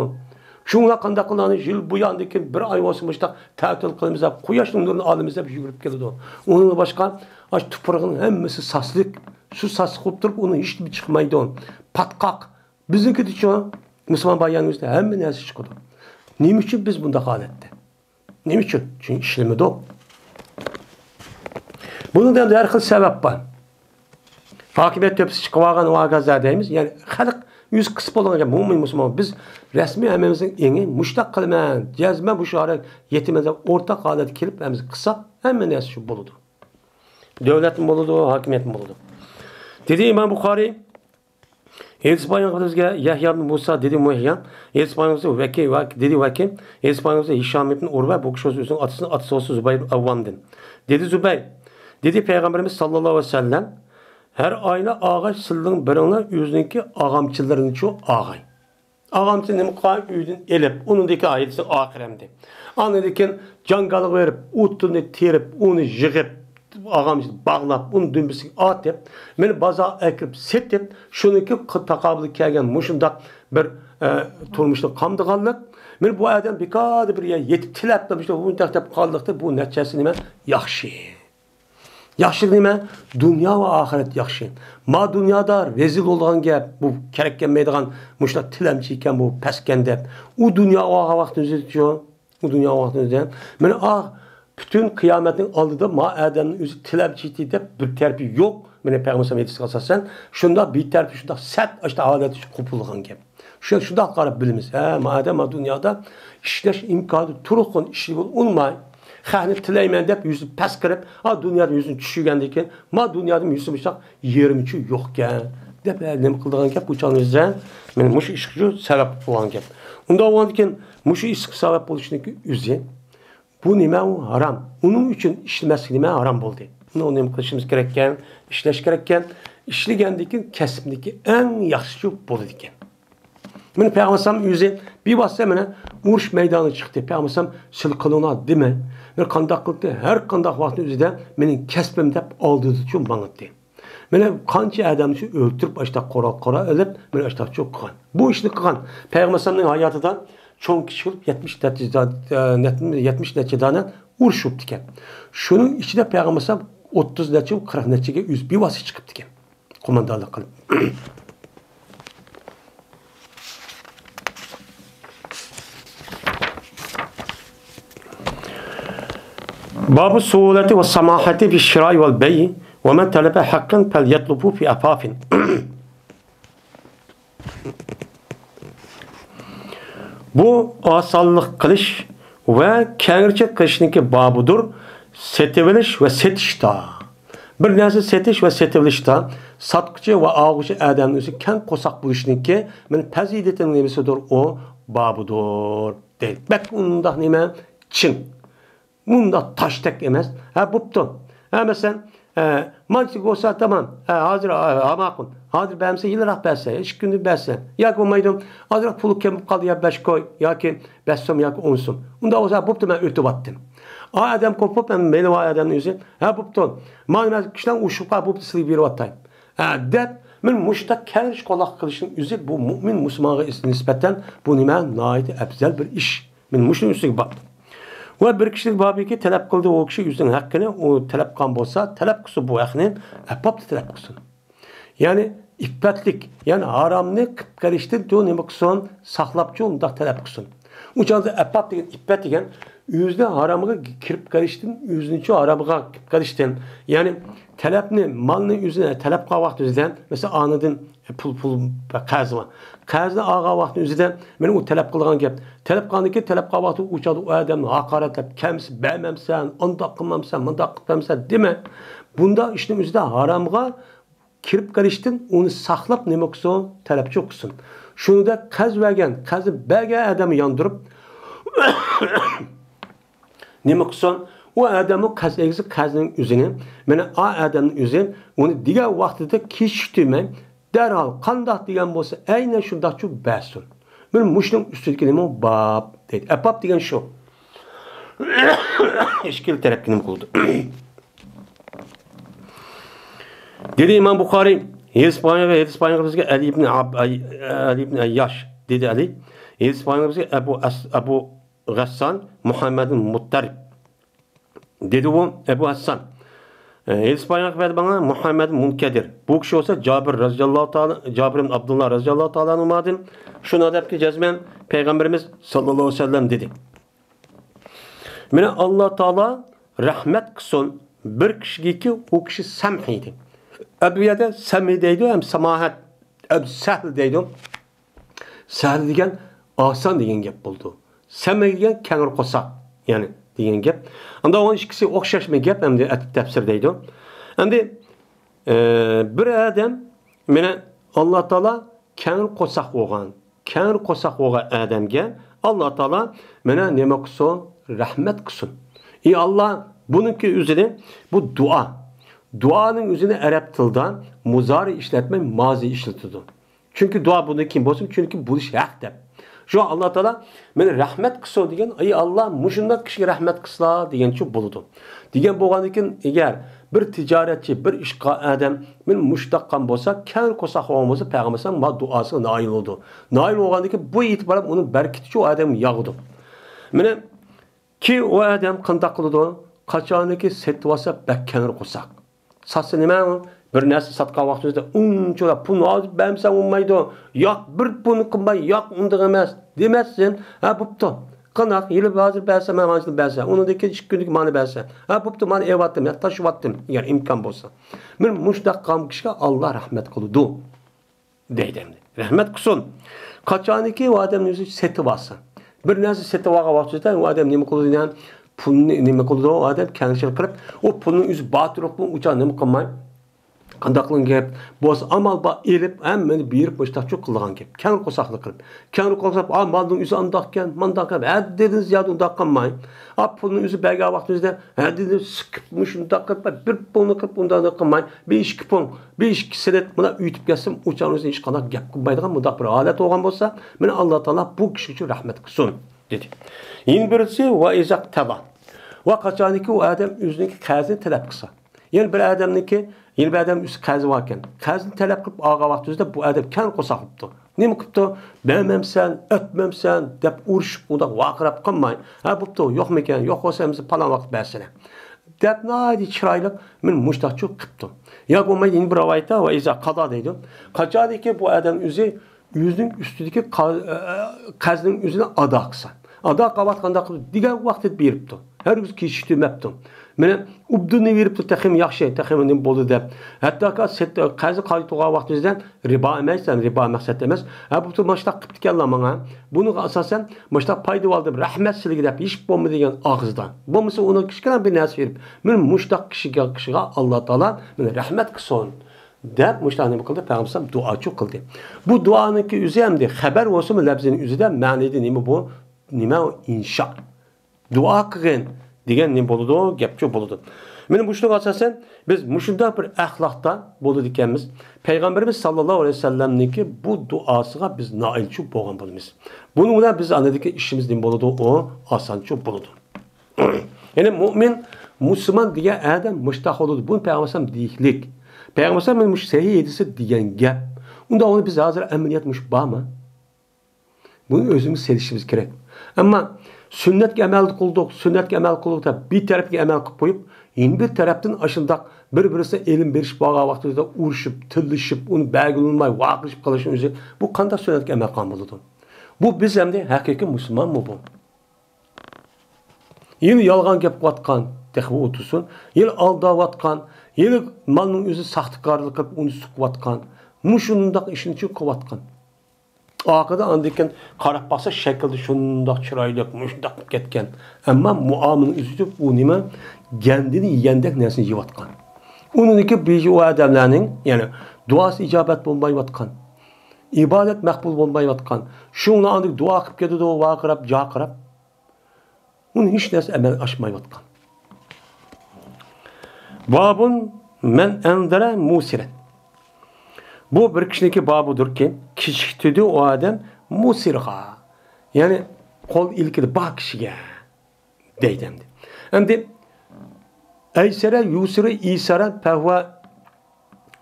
Şunla kanda kılanı yıl bu yandaki bir ay olsunmuşta tatil kılımızda kuyaş nurunu alımızda bir yürüp geldi. Onun başka tuprağın hemisi saslık, Şu sası koyup durup onu hiç bir çıkmaydı on. Patkak. Bizimki de şu Müslüman bayanımızda hemen nesi çıkıyordu. Ne için biz bunda halette? Ne için? Çünkü işlemedi o. Bunun da her xil sebep var. Hakimiyet töpüsü çıkıvagan vagazlardayız. Yani halk yüz kısıp olan mu'min Müslüman. Biz resmi ememizin eni müştak kılmen, cezme bu şahara yetimeze ortak halde kelip emimiz kısa hemen nesi şu buludu. Devletin buludu, hakimiyetin buludu. Dedi İmam Bukhari, İspanyolca Yahya bin Musa dedi Muhyan, İspanyolca Veki dedi Veki, İspanyolca Hişam bin Urve bu kişi sözünün atısı olsun Zübeyir Avvam'dın. Dedi Zübeyir, dedi Peygamberimiz sallallahu aleyhi ve sellem, her ayna ağaç sılığın birine yüzündeki ağamçıların çoğu ağay. Ağamçı ne kadar yüzün elip, onundaki ayetisi ahiremdi. Anladıyken cangalı verip, utunu terip, onu yığıp, ağamçı bağlap, onu dümbüsü atıp, beni baza ekip, setip, şununki takabılı kelgen muşundak bir turmuşluk kamdıqallık. Ben bu adam bir kadar bir yer yetip tilaplamıştı, bunu taktap kaldıqtı, bu neticesi nime? Yaxşı. Yaxşı nime? Dünya ve ahiret yaxşı. Ma dünyada rezil olan gep, bu kerekkenmeydiğen muşla tilemçiyken bu peskende. O dünya o vaxtınızı diyor. O dünya o vaxtınızı diyor. Ben bütün kıyametin aldığı ma Adem'in üzü tilemçiydi de bir terpi yok. Mene Peygamber Medisi kasasen. Şunda bir terpi, şunda set işte adeti kopulduğun gep. Şunda qarab bilimiz. Ma Adem ma dünyada işleş imkanı turuqun işli olmayın. Xəhnib tiləymən deyib, yüzü pəs qırıb, dünyada yüzünü düşügəndikən, dünyada yüzü bıçaq, yerimi ki, yoxkən. Deyib, nəm qıldığın gəp, bu canı üzrən, mən muşu işqıcı səbəb olan gəp. Onda olan dikən, muşu işqı səbəb oluşundaki üzü, bu nimə haram. Onun üçün işləməsi nimə haram oldu. Bunu nəm qılışımız gərəkkən, işləş gərəkkən, işligəndikən, kəsimdiki ən yaxşı bolu dikən. Mən Peyğəmbər yüzü bir vasıta mənə uruş meydanı çıxdı. Peyğəmbər silqılığına demə. Mən qandaq qıldı. Hər qandaq vaxtın üzüdə mənim kəsbimdə aldığı üçün bağıttı. Mənə qança adamı öldürüb başda qora ölüb, mən başda çox qan. Bu işini qan. Peyğəmbərinin həyatında çox kişi 70 nəticədən uruşub dikən. Şunun içində Peyğəmbər 30 nəticə, 40 nəticəyə üz bir vasıta çıxıb dikən. Komandanlıq qılıb. Babu suhuleti ve samahati fi şirai vel beyi ve men talebe hakkın fel yatlubu fi afafin. Bu asallık kılış ve kengirçe kılışınki babudur. Seteviliş ve setişta. Bir narsa setiş ve setevilişta satqıcı ve ağıcı adamın özü keng qosak buluşunki men pezidetin nemesidir o babudur. Deyil. Bak ondaq neme? Çin. Bunda taş tek emez. Buptu. Mesela mantık olsa tamam. Hazır amakun. Hazır benimse yıllar belse. İş günü belse. Ya ki olmaydım. Hazır pulu kemip kaldı ya 5 koy. Ya ki 5 som ya ki 10 som. Onda olsa buptu ben ötübattım. Adam kopup ben meyli var adamın yüzü. Buptu. Mağına kişiden uşuqa buptu sılığı bir vattayım. Dep. Men muşta keliş kolak kılışın yüzü bu mümin Müslümana nispeten bu nime naiti ebzel bir iş. Men muşun üstüne bak. Ve bir kişilik babiki talep kıldı o kişi yüzünün hakkını o talep kan bolsa talep kısı bu akının epap da talep kısın. Yani iffetlik yani haramını karıştır diyor ne bakson sahlapçı onda talep kısın. Uçanda epap degen iffet degen yüzde haramı kirip karıştın yüzünü çoğu haramı karıştın. Yani talepni malını yüzüne talep kal vakti yüzden mesela anladın pul kazma. Kazda ağa vakti yüzden benim o talep kılgan gap. Talep kandaki talep kal vakti uçadı o adamı hakaretlep kemsi beğenmemsen, onda kılmamsan, onda kılmamsan deme. Bunda işte yüzde haramga kirip karıştın onu saklap ne makson talepçi okusun. Şunu da kaz vergen, kazı belge adamı yandırıp ne makson o adamı kazının üzerine, bana o adamın üzerine, onu diğer vaxtıda kişitime, derhal kandak diyen bolsa, aynen şundak çok bəsun. Benim muşnum üstündeki neyim bab dedi. Bab diyen şu. İşkil terepkinim kuldu. Dedi İmam Bukhari, İspanya ve İspanya'da Ali ibn Ayyaş dedi Ali. İspanya'da Ebu Gassan Muhammed'in Muttarib. Dedi o Ebu Hassan. İspanak verdi bana Muhammed Munkedir. Bu kişi olsa Cabir radıyallahu ta'ala, Cabir ibn Abdullah radıyallahu ta'ala numadın. Şuna dep ki cezmen Peygamberimiz sallallahu aleyhi ve sellem dedi. Mene Allah Taala rahmet kılsın bir kişiga ki o kişi samhiydi. Adviyada samhi deydi hem samahat hem sahl deydi. Sahl degan oson degan gap bo'ldi. Samhi degan kengir qo'saq, ya'ni degan gap. Unda o ikkisi o'xshashmay gap hamda tafsir deydi. Endi bir adam mene Allah Taala kengir qo'saq bo'lgan. Kengir qo'saq bo'lgan odamga Allah Taala mene nima qilsin? Rahmet kılsın. Allah bununki üzerine bu dua. Duanın üzerine Arap tildan muzari işletme mazi işletildi. Çünkü dua bunu kim bolsun? Çünkü bu iş hak dep. Şu Allah Teala meni rahmet kılsın degen, Allah muşundak kişiye rahmet kılsa degen şu buludu. Degen bolgan ekan eğer bir ticaretçi, bir işqa adam men muştaqqan bolsa, kar qo'saq olmasa Peygamber ma duası nail oldu. Nail olgandan keyin bu itibarla onun berketi şu adam yağdı. Mene ki o adam qanday qiladi? Qachoniki setvasa bakkanir qo'saq. Satsa nima? Bir narsa satgan vaqtida uncha pulni olib bermasa olmaydi. Yo'q, bir pulni qilmay, yo'q unday emas demassin. Ha, bo'pti. Qanaq yili hozir bersa, men hozir bersa, unidagi 2 kunlik mani bersa. Ha, bo'pti, men evatdim, tashivatdim, agar imkon bo'lsa. Men mushtaq qilgan kishiga Alloh rahmat qiladi. Deydi. Rahmat qilsin. Qachoniki o odamni o'zi setib olsa. Bir narsa setib olgan vaqtida o adam nima qiladi? Pulni nima qiladi? O adam kangishib qilib, o pulning o'zi batroqni ucha nima qilmay, qanday qilgan gap bo'lsa amal ba elib, hammani berib boshqacha qilgan gap. Kang qo'saqlik qilib. Kang qo'saq, "A, malning o'zi andaqkan, mandaqkan." Haddiniz yad undaq qilmay. A, pulning o'zi bergan vaqtingizda haddini siqib, shundaq qilib, bir pulni qilib undaq qilmay, 5 pul, 5 senat buna uyutib kelsin, o'chanizni hech qanday gap qilmaydigan mundaq bir holat bo'lgan bo'lsa, meni Alloh taolo bu kishi uchun rahmat qilsin, dedi. Yana birisi va izaq taba. Va qachoniki u odam o'ziniki qarzini talab qilsa. Yani bir adamniki, yeni bir adam üstü qazi varken, qazini talab qilib olgan vaqtingizda bu adam kan qo'saq qilibdi. Nima qilibdi? Bermamsan, o'tmamsan deb urishib, unda vaqirab qilmay. Ha, bo'pti, yo'qmikan, yo'q bo'lsa biz palon vaqt bersana. Deb nadi chiroyli men mushtaqchu qilibdi. Ya bo'lmaydi bir rivoyatda va iza qado deydi. Qachoniki bu adam o'zi yüzünün üstündeki qazining o'zini ado qilsa. Ado qilib qilib degan vaqt beribdi. Her gün kechiktirmabdi. Mene ubduni veribdi, taxim yaxshi, taxim nim bo'ldi deb. Hatto qazi qaytgan vaqtingizda ribo emasdan, ribo maqsad emas. Ha bu mashtaq qilib ekanlar menga. Buni asosan mashtaq foyda oldim, rahmat sizlarga deb hech bo'lmadi degan og'izdan. Bo'lmasa uni kichkina bir narsa berib, men mushtaq kishiga Alloh taolo meni rahmat qilsin deb mushtaq nima qildi? Payg'ambar duochi qildi. Bu duoniki o'zi ham de xabar bo'lsa-mu labzining o'zida ma'nida nima bu? Nima insho. Dua qilgin degan nima bo'ladi? Gapchi bo'ladi. Meni bushliq asosan biz mushunda bir axloqda bo'ladi ekanmiz. Payg'ambarimiz sallallohu alayhi vasallamniki bu duosiga biz noilchi bo'lgan bo'lamiz. Buni bilan biz anadagi ishimiz nima bo'ladi? O osonchi bo'ladi. Ya'ni mu'min, musulmon degan odam mushtaq bo'ladi. Bu payg'ambar deylik. Payg'ambar men mush sahih edisi degan gap. Unda onu biz hozir amaliyat mush bormi? Buni o'zimiz selishimiz kerak. Ammo sünnetga amal qildik, sünnetga amal qildik deb bir tarafga amal qilib qo'yib, yana bir tarafdan ashundaq bir-birisiga ilm berish bo'lgan vaqtida urishib, tillishib, uni belgilanmay vaqilishib qilish o'zi bu qanday sünnetga amal qilgan bo'ladi? Bu biz hamda haqiqiy musulmonmi bu? Yine yolg'on gap qilayotgan, texvi o'tirsin, yine aldayotgan, yine malning o'zi saxtikorlik qilib uni suqayotgan, mushundaq ishni qilayotgan. Aqida andikin qarab baqsa shaklda shundoq chiroyli, mushundaq ketgan. Ammo muomilani o'zida u nima? Gandini yegandek narsani yeyotgan. Uniki beji o odamlarning, ya'ni duosi ijobat bo'lmayotgan. Ibodat maqbul bo'lmayotgan. Shuni andik duo qilib ketadi, vaqirab, jaqirab. Uni hech narsa amal oshmayotgan. Babun men andara musirat. Bu bir kishiniki babudur ki, kechiktirdi o adam musirga. Yani qo'l ilkidi bak kishiga deydi. Endi aysara yusri isara pahva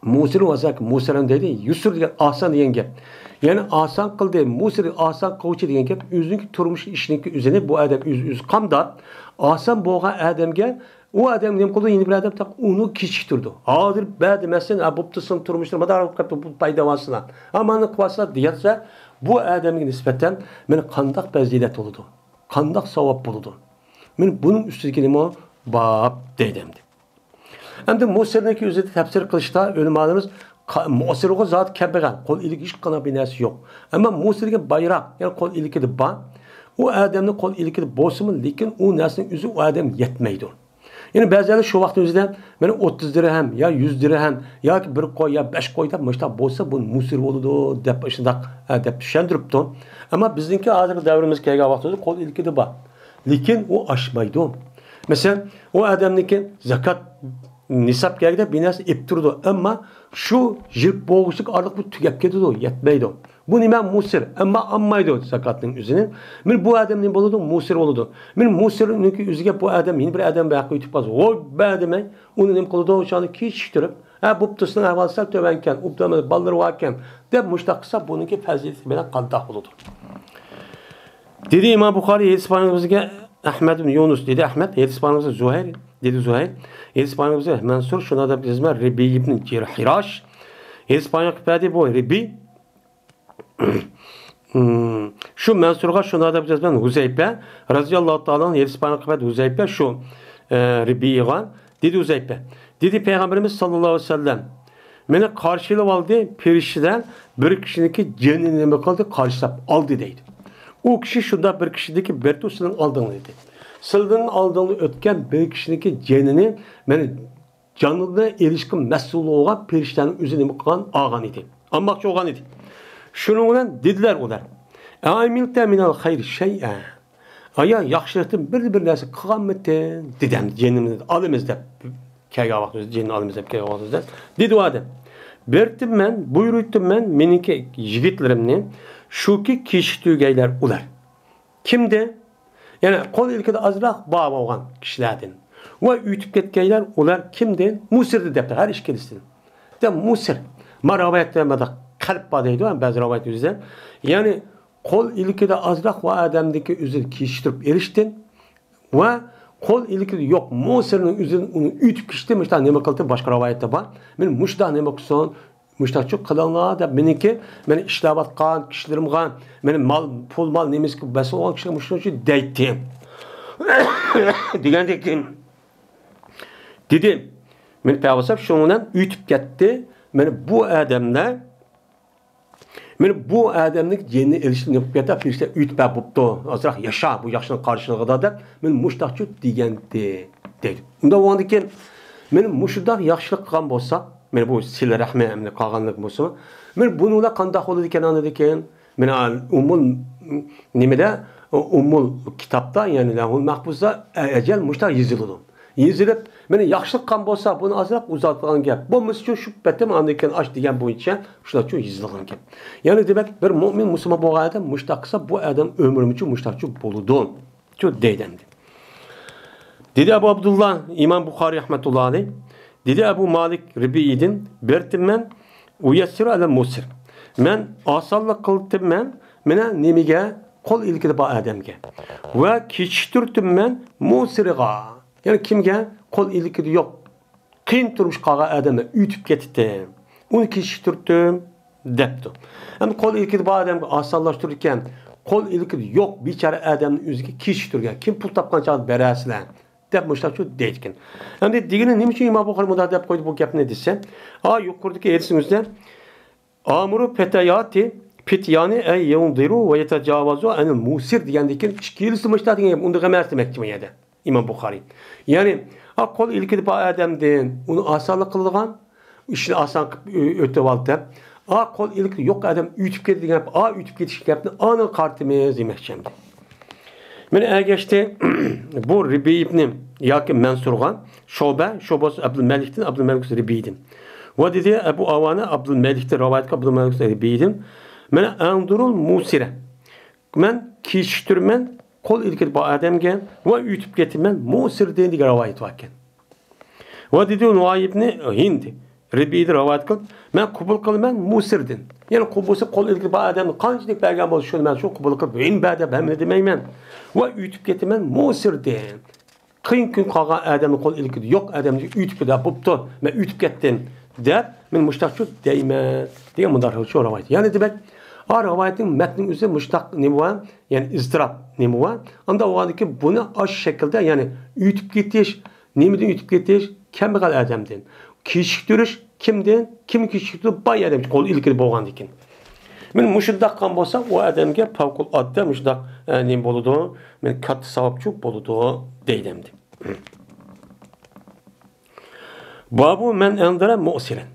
musir vasak musiran deydi. Yusr degan oson degan gap. Yani oson qildi, musir oson qiluvchi degan gap. O'zining turmush ishiniki o'zini bu odam o'z qamda oson bo'lgan odamga o adam nima qildi? Yeni bir adam taq uni kechiktirdi. Hozir ba'zi masalan bo'ptisin turmushda madar qilib bu paydavasına. Amani qilsa deyatsa, bu adamga nisbatan meni qandaq fazilat bo'ladi? Qandaq savob bo'ladi? Men buning ustiga nima bab dedim. Endi Musirniki o'zida tafsir qilishda o'limalarimiz Musirga zot kabigan, qo'l ilik hech qanday binasi yo'q. Ammo Musirga bayroq, ya'ni qo'l ilikida bor. O adamning qo'l ilikida bo'lsa-mi, lekin u narsaning o'zi o adam yetmaydi. Yani ba'zilar shu vaqt o'zida mana 30 dirham yo 100 dirham yoki bir qo'y yo 5 qo'y deb mushta bo'lsa bu musir bo'ladi deb shundaq deb tushuntiribdi. Ammo bizningki hozirgi davrimizga kelgan vaqtda qo'l ilikida bor. Lekin u oshmaydi. Masalan, o adamniki zakat nisab kelganda binasi ib turdi, ammo shu jilb bo'g'ishlik orliq bu tugab ketadi, yetmaydi. Bu nima musir, ammo olmaydi zakatning o'zini. Men bu odam nima bo'ladi? Musir bo'ladi. Men musirniki o'ziga bu odam yeni bir odam haqqa yetib qolsa, voy ba'dimay uni nima qiladi? O'shani kechiktirib, ha bo'ptisini avval sal to'bankan, ubdamada ballar vakan deb mushtaq qilsa, buniki fazilati bilan qandoq bo'ladi? Dedi İmam Buxoriy Ispaniyamizga Ahmad ibn Yunus dedi Ahmad, Ispaniyamizga Zuhayr dedi Zuhayr, Ispaniyamizga Mansur şuna da bizme Ribi ibn Hirash. İspanya kıpadi bu Ribi şu Mansur'a şuna da bizme Huzeype radıyallahu ta'ala İspanya kıpadi Huzeype şu Ribi'ye dedi Huzeype. Dedi Peygamberimiz sallallahu aleyhi ve sellem beni karşılığı aldı perişten bir kişininki cennetine kaldı karşılap aldı deydi. O kişi şunda bir kişideki Bertus'un aldığını dedi. Sıldı'nın aldığını ötken bir kişideki cennini beni canlılığına ilişkin mesul olan periştenin üzerine bakılan ağan idi. Anmakçı olan idi. Şununla dediler onlar. Amilte minel hayri şey'e. Aya yakşılıktın bir neresi kıyametten dedem cennimiz alimizde kega vaxtımızda cennet alimizde kega vaxtımızda dedi o adam. Bertim ben buyuruttum ben meniki yigitlerimni şuki kişitügeyler ular. Kimde? Yani kol ilkide azraq bağ olgan kişilerden. Ve ütüp ketkeyler ular kimde? Musir'de depter her iş gelişsin. De Musir. Ma ravayetlemede kalp bağdaydı ama bazı ravayet yüzden. Yani kol ilkide azraq ve adamdaki üzeri kişitirip eriştin. Ve kol ilkide yok Musir'in üzerine onu ütüp kişti. Müştah neme kıldı başka ravayette var. Ben müştah neme kılsın. Müştahçı kılanlar da benimki, beni işlevat kan, kişilerim kan, benim mal, pul mal nemiz ki besel olan kişiler müştahçı deytim. Digendeki dedim, ben peygamber şundan ütüp gitti. Bu adamlık cenni erişim yapıp gitti. İşte ütüp yapıptı. Azraq yaşa bu yaşının karşılığında da ben müştahçı digendi dedim. Onda o andaki benim müştah yaxşılık kan bolsa men bu sil rahme emne qalğanlyk bolsa men bununla qandaq bolady eken anladyken men umul kitapta yani lahul mahfuzda ecel müştah yazıldı. Yazılıp men yaxşılık kan bolsa bunu azraq uzatılgan gap. Bu üçün şübhetim anladyken aç degan boyunca şular üçün yazılgan gap. Yani demek bir mümin musulmon bolgan adam müştah qilsa bu adam ömrüm üçün müştahçı boludu. Şu deydendi. Dedi Ebu Abdullah İmam Buxoriy rahmetullahi aleyh. Dedi Ebu Malik Ribi'ydin. Bertim men uyessir ala musir. Men asallık kıldım men. Mene nemige kol ilgili ba adamge. Ve kiştirdim men musirga. Yani kimge kol ilgili yok. Kıyın turmuş kağa adamı ütüp getdi. Onu kiştirdim depti. Hem kol ilgili ba adamge asallaştırırken kol ilgili yok biçare adamın üzüge kiştirgen. Kim pul tapkan çağdı berəsilen. Dep müştahçı deyken. Hem de digine ne için İmam Buxoriy mudar dep koydu bu gap ne dese? Yukarıdaki erisimizde amuru petayati pityani ey yundiru ve yetecavazu anil musir diyendeki şikilisi müştah diyen onu da emas demek ki yerde İmam Buxoriy. Yani kol ilgili bir adamden onu asanlık kıldıgan işini asan ötüp aldı. Kol ilgili yok adam ütüp ketdi diyen ütüp ketiş yaptı. Anı kartımız demekçemdi. Men geçti bu Ribi ibn Yakim Mansur'gan şobası Abdülmelik'tin Abdülmelik Ribi'ydim. Ve dedi Ebu Avana Abdülmelik'te rivayet Abdülmelik Ribi'ydim. Men andurul musire. Men kiştirmen kol ilgili bu adamgen ve ütüp getirmen musir dendi rivayet vakken. Ve dedi Nuay ibn Hind Ribi'ydi rivayet kıl. Men kubul kılmen musirdin. Yani kubulsa kol ilgili bu adamın kancılık belgen bol şunu men şu kubul kıl. En bade ben ne demeymen. Ve ütüp getirmen musir den. qiyin kun qolgan odamni qo'l ilkidi yo'q odamni uytibdi bo'pti men uytib ketdim deb men mushtaqchu deyman degan bunday rivoyat. Ya'ni demak o rivoyatning matning o'zi mushtaq nima va ya'ni iztirob nima va unda o'g'andiki buni osh shaklda ya'ni uytib ketish nimadan uytib ketish kambag'al odamdan kechiktirish kimdan kim kechiktirib boy odam qo'l ilkidi bo'lgan ekan. Men mushundaq qilgan bo'lsa, u odamga favqulodda mushundaq nima bo'ladi? Men katta savobchi bo'ladi deydim. Babu men andara mu'siran.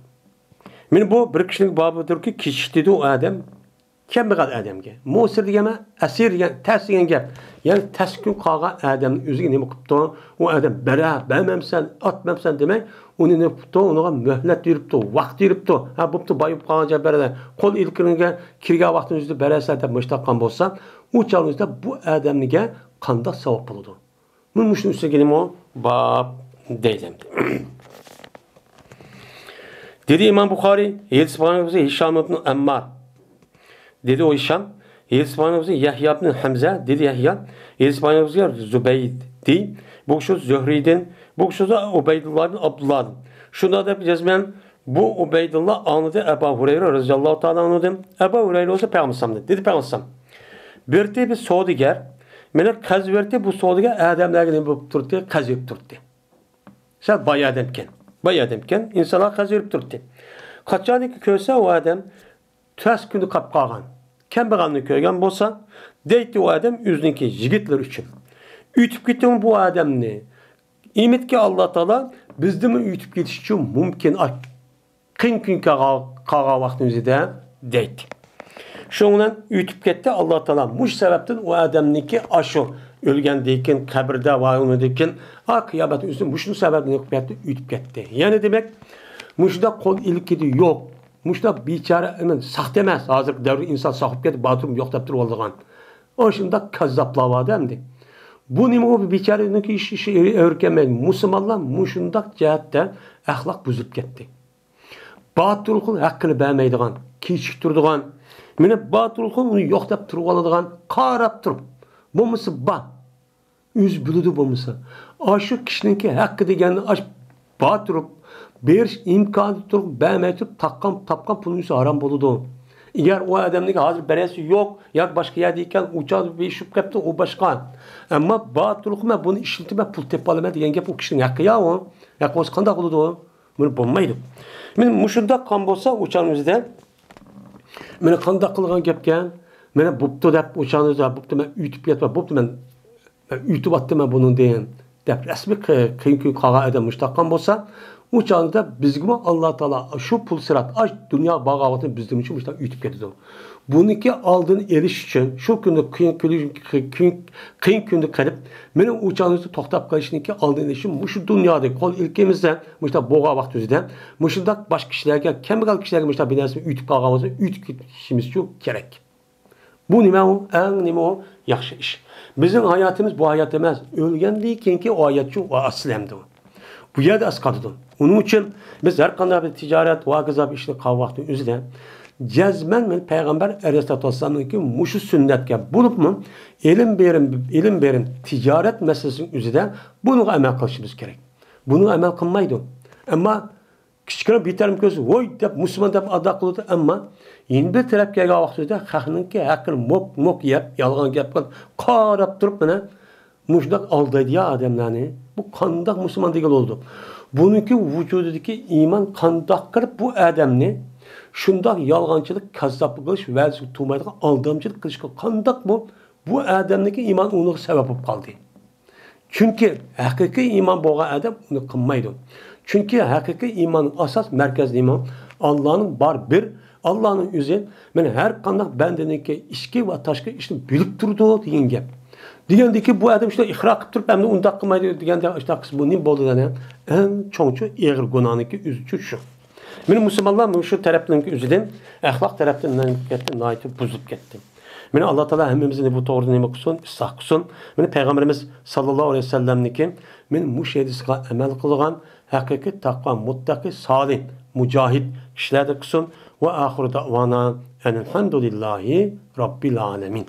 Men bu bir kishining babudirki, kechikdi u odam kambag'al odamga. Mu'sir degani asir degan tas degan gap. Ya'ni taskun qolgan odamning o'ziga nima qilibdi? U odam bermamsan, otmamsan demak, uni nima qilibdi? Unga muhlat beribdi, vaqt beribdi. Ha, bo'pti, boyib qolgan jabarada qo'l ilkiringa kirgan vaqtingizni berasizlar deb mushtaqan bo'lsa, u chog'ingizda bu odamga qanday savob bo'ladi? Men shuni ustiga nima bab deydim. Dedi İmam Buxoriy, Yelsibanımızı Hişam ibn Ammar. Dedi o Hişam, Yelsibanımızı Yahya ibn Hamza, dedi Yahya, Yelsibanımızı Zübeyd değil. Bu kişi Zühri'den, bu kişi de Ubeydullah ibn Abdullah'dan. Şunda da cezmen bu Ubeydullah anladı Ebu Hureyre radıyallahu ta'ala anladı. Ebu Hureyre olsa Peygamber'den. Dedi Peygamber. Bir Saudiger, mene qaz verdi bu Saudiger adamlarga nima bo'lib turdi? Qaz yeb turdi. Sen bayağı adamken insanlar qaz verib turdi. Qachoniki ko'rsa o adam ters kuni qolib qolgan. Kambag'alni ko'rgan bo'lsa, deydi o adam o'ziniki yigitlar uchun. Uytib ketgan bu odamni. Imitki Alloh taolo bizni uytib ketish uchun mumkin. Qiyin kun qolgan vaqtimizda deydi. Şundan uytib ketdi Alloh taolo. Mush sababdan o odamniki ashu o'lgandan qabrda va unidan qiyomat o'zi mushun sababini qilib uytib ketdi. Ya'ni demak, mushda qo'l ilkidi yo'q. Mushda bechara saxta emas. Hozir davr inson soqib ketib, batrum yo'q deb turib olgan. O shunda kazzablar odamdi. Bu nima bu becharaniki ishi o'rganmaydi. Musulmonlar mushundaq jihatda axloq buzib ketdi. Batul qil haqqini bermaydigan, kechiktirdigan, meni batul qil uni yo'q deb turib oladigan, qarab turib. Bo'lmasa ba. O'z biludi bo'lmasa, shu kishiningki haqqi deganni baturib berish imkoni turib, bermay turib tapqan pulingizga harom bo'ladi. Agar o odamniki hozir berasi yo'q, yoki boshqa yerda ekan, uchoq beshib qolibdi, u boshqa. Ammo batul qilma, buni ishlatma, pul tepib olaman degan gap u kishining haqqi yo'q. Yo'q, o'zi qanday bo'ladi? Buni bo'lmaydi. Men mushundaq qon bo'lsa, o'changizda meni qanday qilgan gapkan? Meni bo'pti deb o'changizda bo'pti, men uytib ketma, bo'pti, men uytib atdim buni degan. Deb rasmiy qiyin kun qolgan odam mushtaqan bo'lsa, u chog'da bizga Alloh taolo shu pul sirat, dunyo bag'ovatini bizning uchun mushtaq uytib ketdi. Buniki oldini erish uchun shu kunni qiyin kunni qilib, meni u chog'da to'xtab qolishniki oldini erish uchun shu dunyoda qo'l ilkimizda mushtaq bo'g'a vaqtida, mushundaq boshqa kishilarga, kambag'al kishilarga mushtaq binasini uytib qolgan bo'lsa, uytib ketishimiz uchun kerak. Bu nima u? Nima u? Yaxshi ish. Bizim hayatımız bu hayat emas. Ölgəndən keyinki o hayatçı o aslemdi. Bu yerdə asqadıdır. Onun için biz her qanday bir ticaret, vaqıza bir işini qal vaxtın özüdə cəzmən men Peyğəmbər Aleyhisselam'ın ki muşu sünnetke bulup mu ilim verin ticaret meselesinin özüdə bunu əməl qilishimiz kerak. Bunu əməl qılmaydı. Ama kichkina biterim ko'zi voy deb musulmon deb ado qildi, ammo endi bir taraf kelgan vaqtida xalqninki haqqini mok yeb, yolg'on gap qilib, qarab turib mana mushdoq aldaydi ya odamlarni. Bu qandoq musulmon degan oldu. Buniki vujudidagi iymon qandoq qilib bu odamni shundoq yolg'onchilik, kazzoblik qilish, va'zi tutmaydigan aldamchilik qilishga qandoq bu odamniki iymon uni sabab bo'lib qoldi. Chunki haqiqiy iymon bo'lgan odam uni qilmaydi. Çünkü hakiki imanın asas merkezli iman Allah'ın bar bir, Allah'ın özü men her kandak bendeniki işki ve taşkı işini bilip durdu degan gap. Degandiki bu adam işte ihra qilib turib hamda undaq qilmaydi deganda işte bu nim bo'ldi degani en cho'ngchi eg'ir gunohniki o'zi shu. Men musulmonlar shu tarafdanki o'zidan axloq tarafdan ketdi, buzib ketdi. Meni Alloh taolo hammamizni bu to'g'ri nima qilsin, isloh qilsin. Meni payg'ambarimiz sallallohu alayhi vasallamniki men mush hadisga amal qilgan haqiqiy taqvo, muttaqi, solih, mujohid kishilarda qilsin. Va oxir davona alhamdulillahi robbil alamin.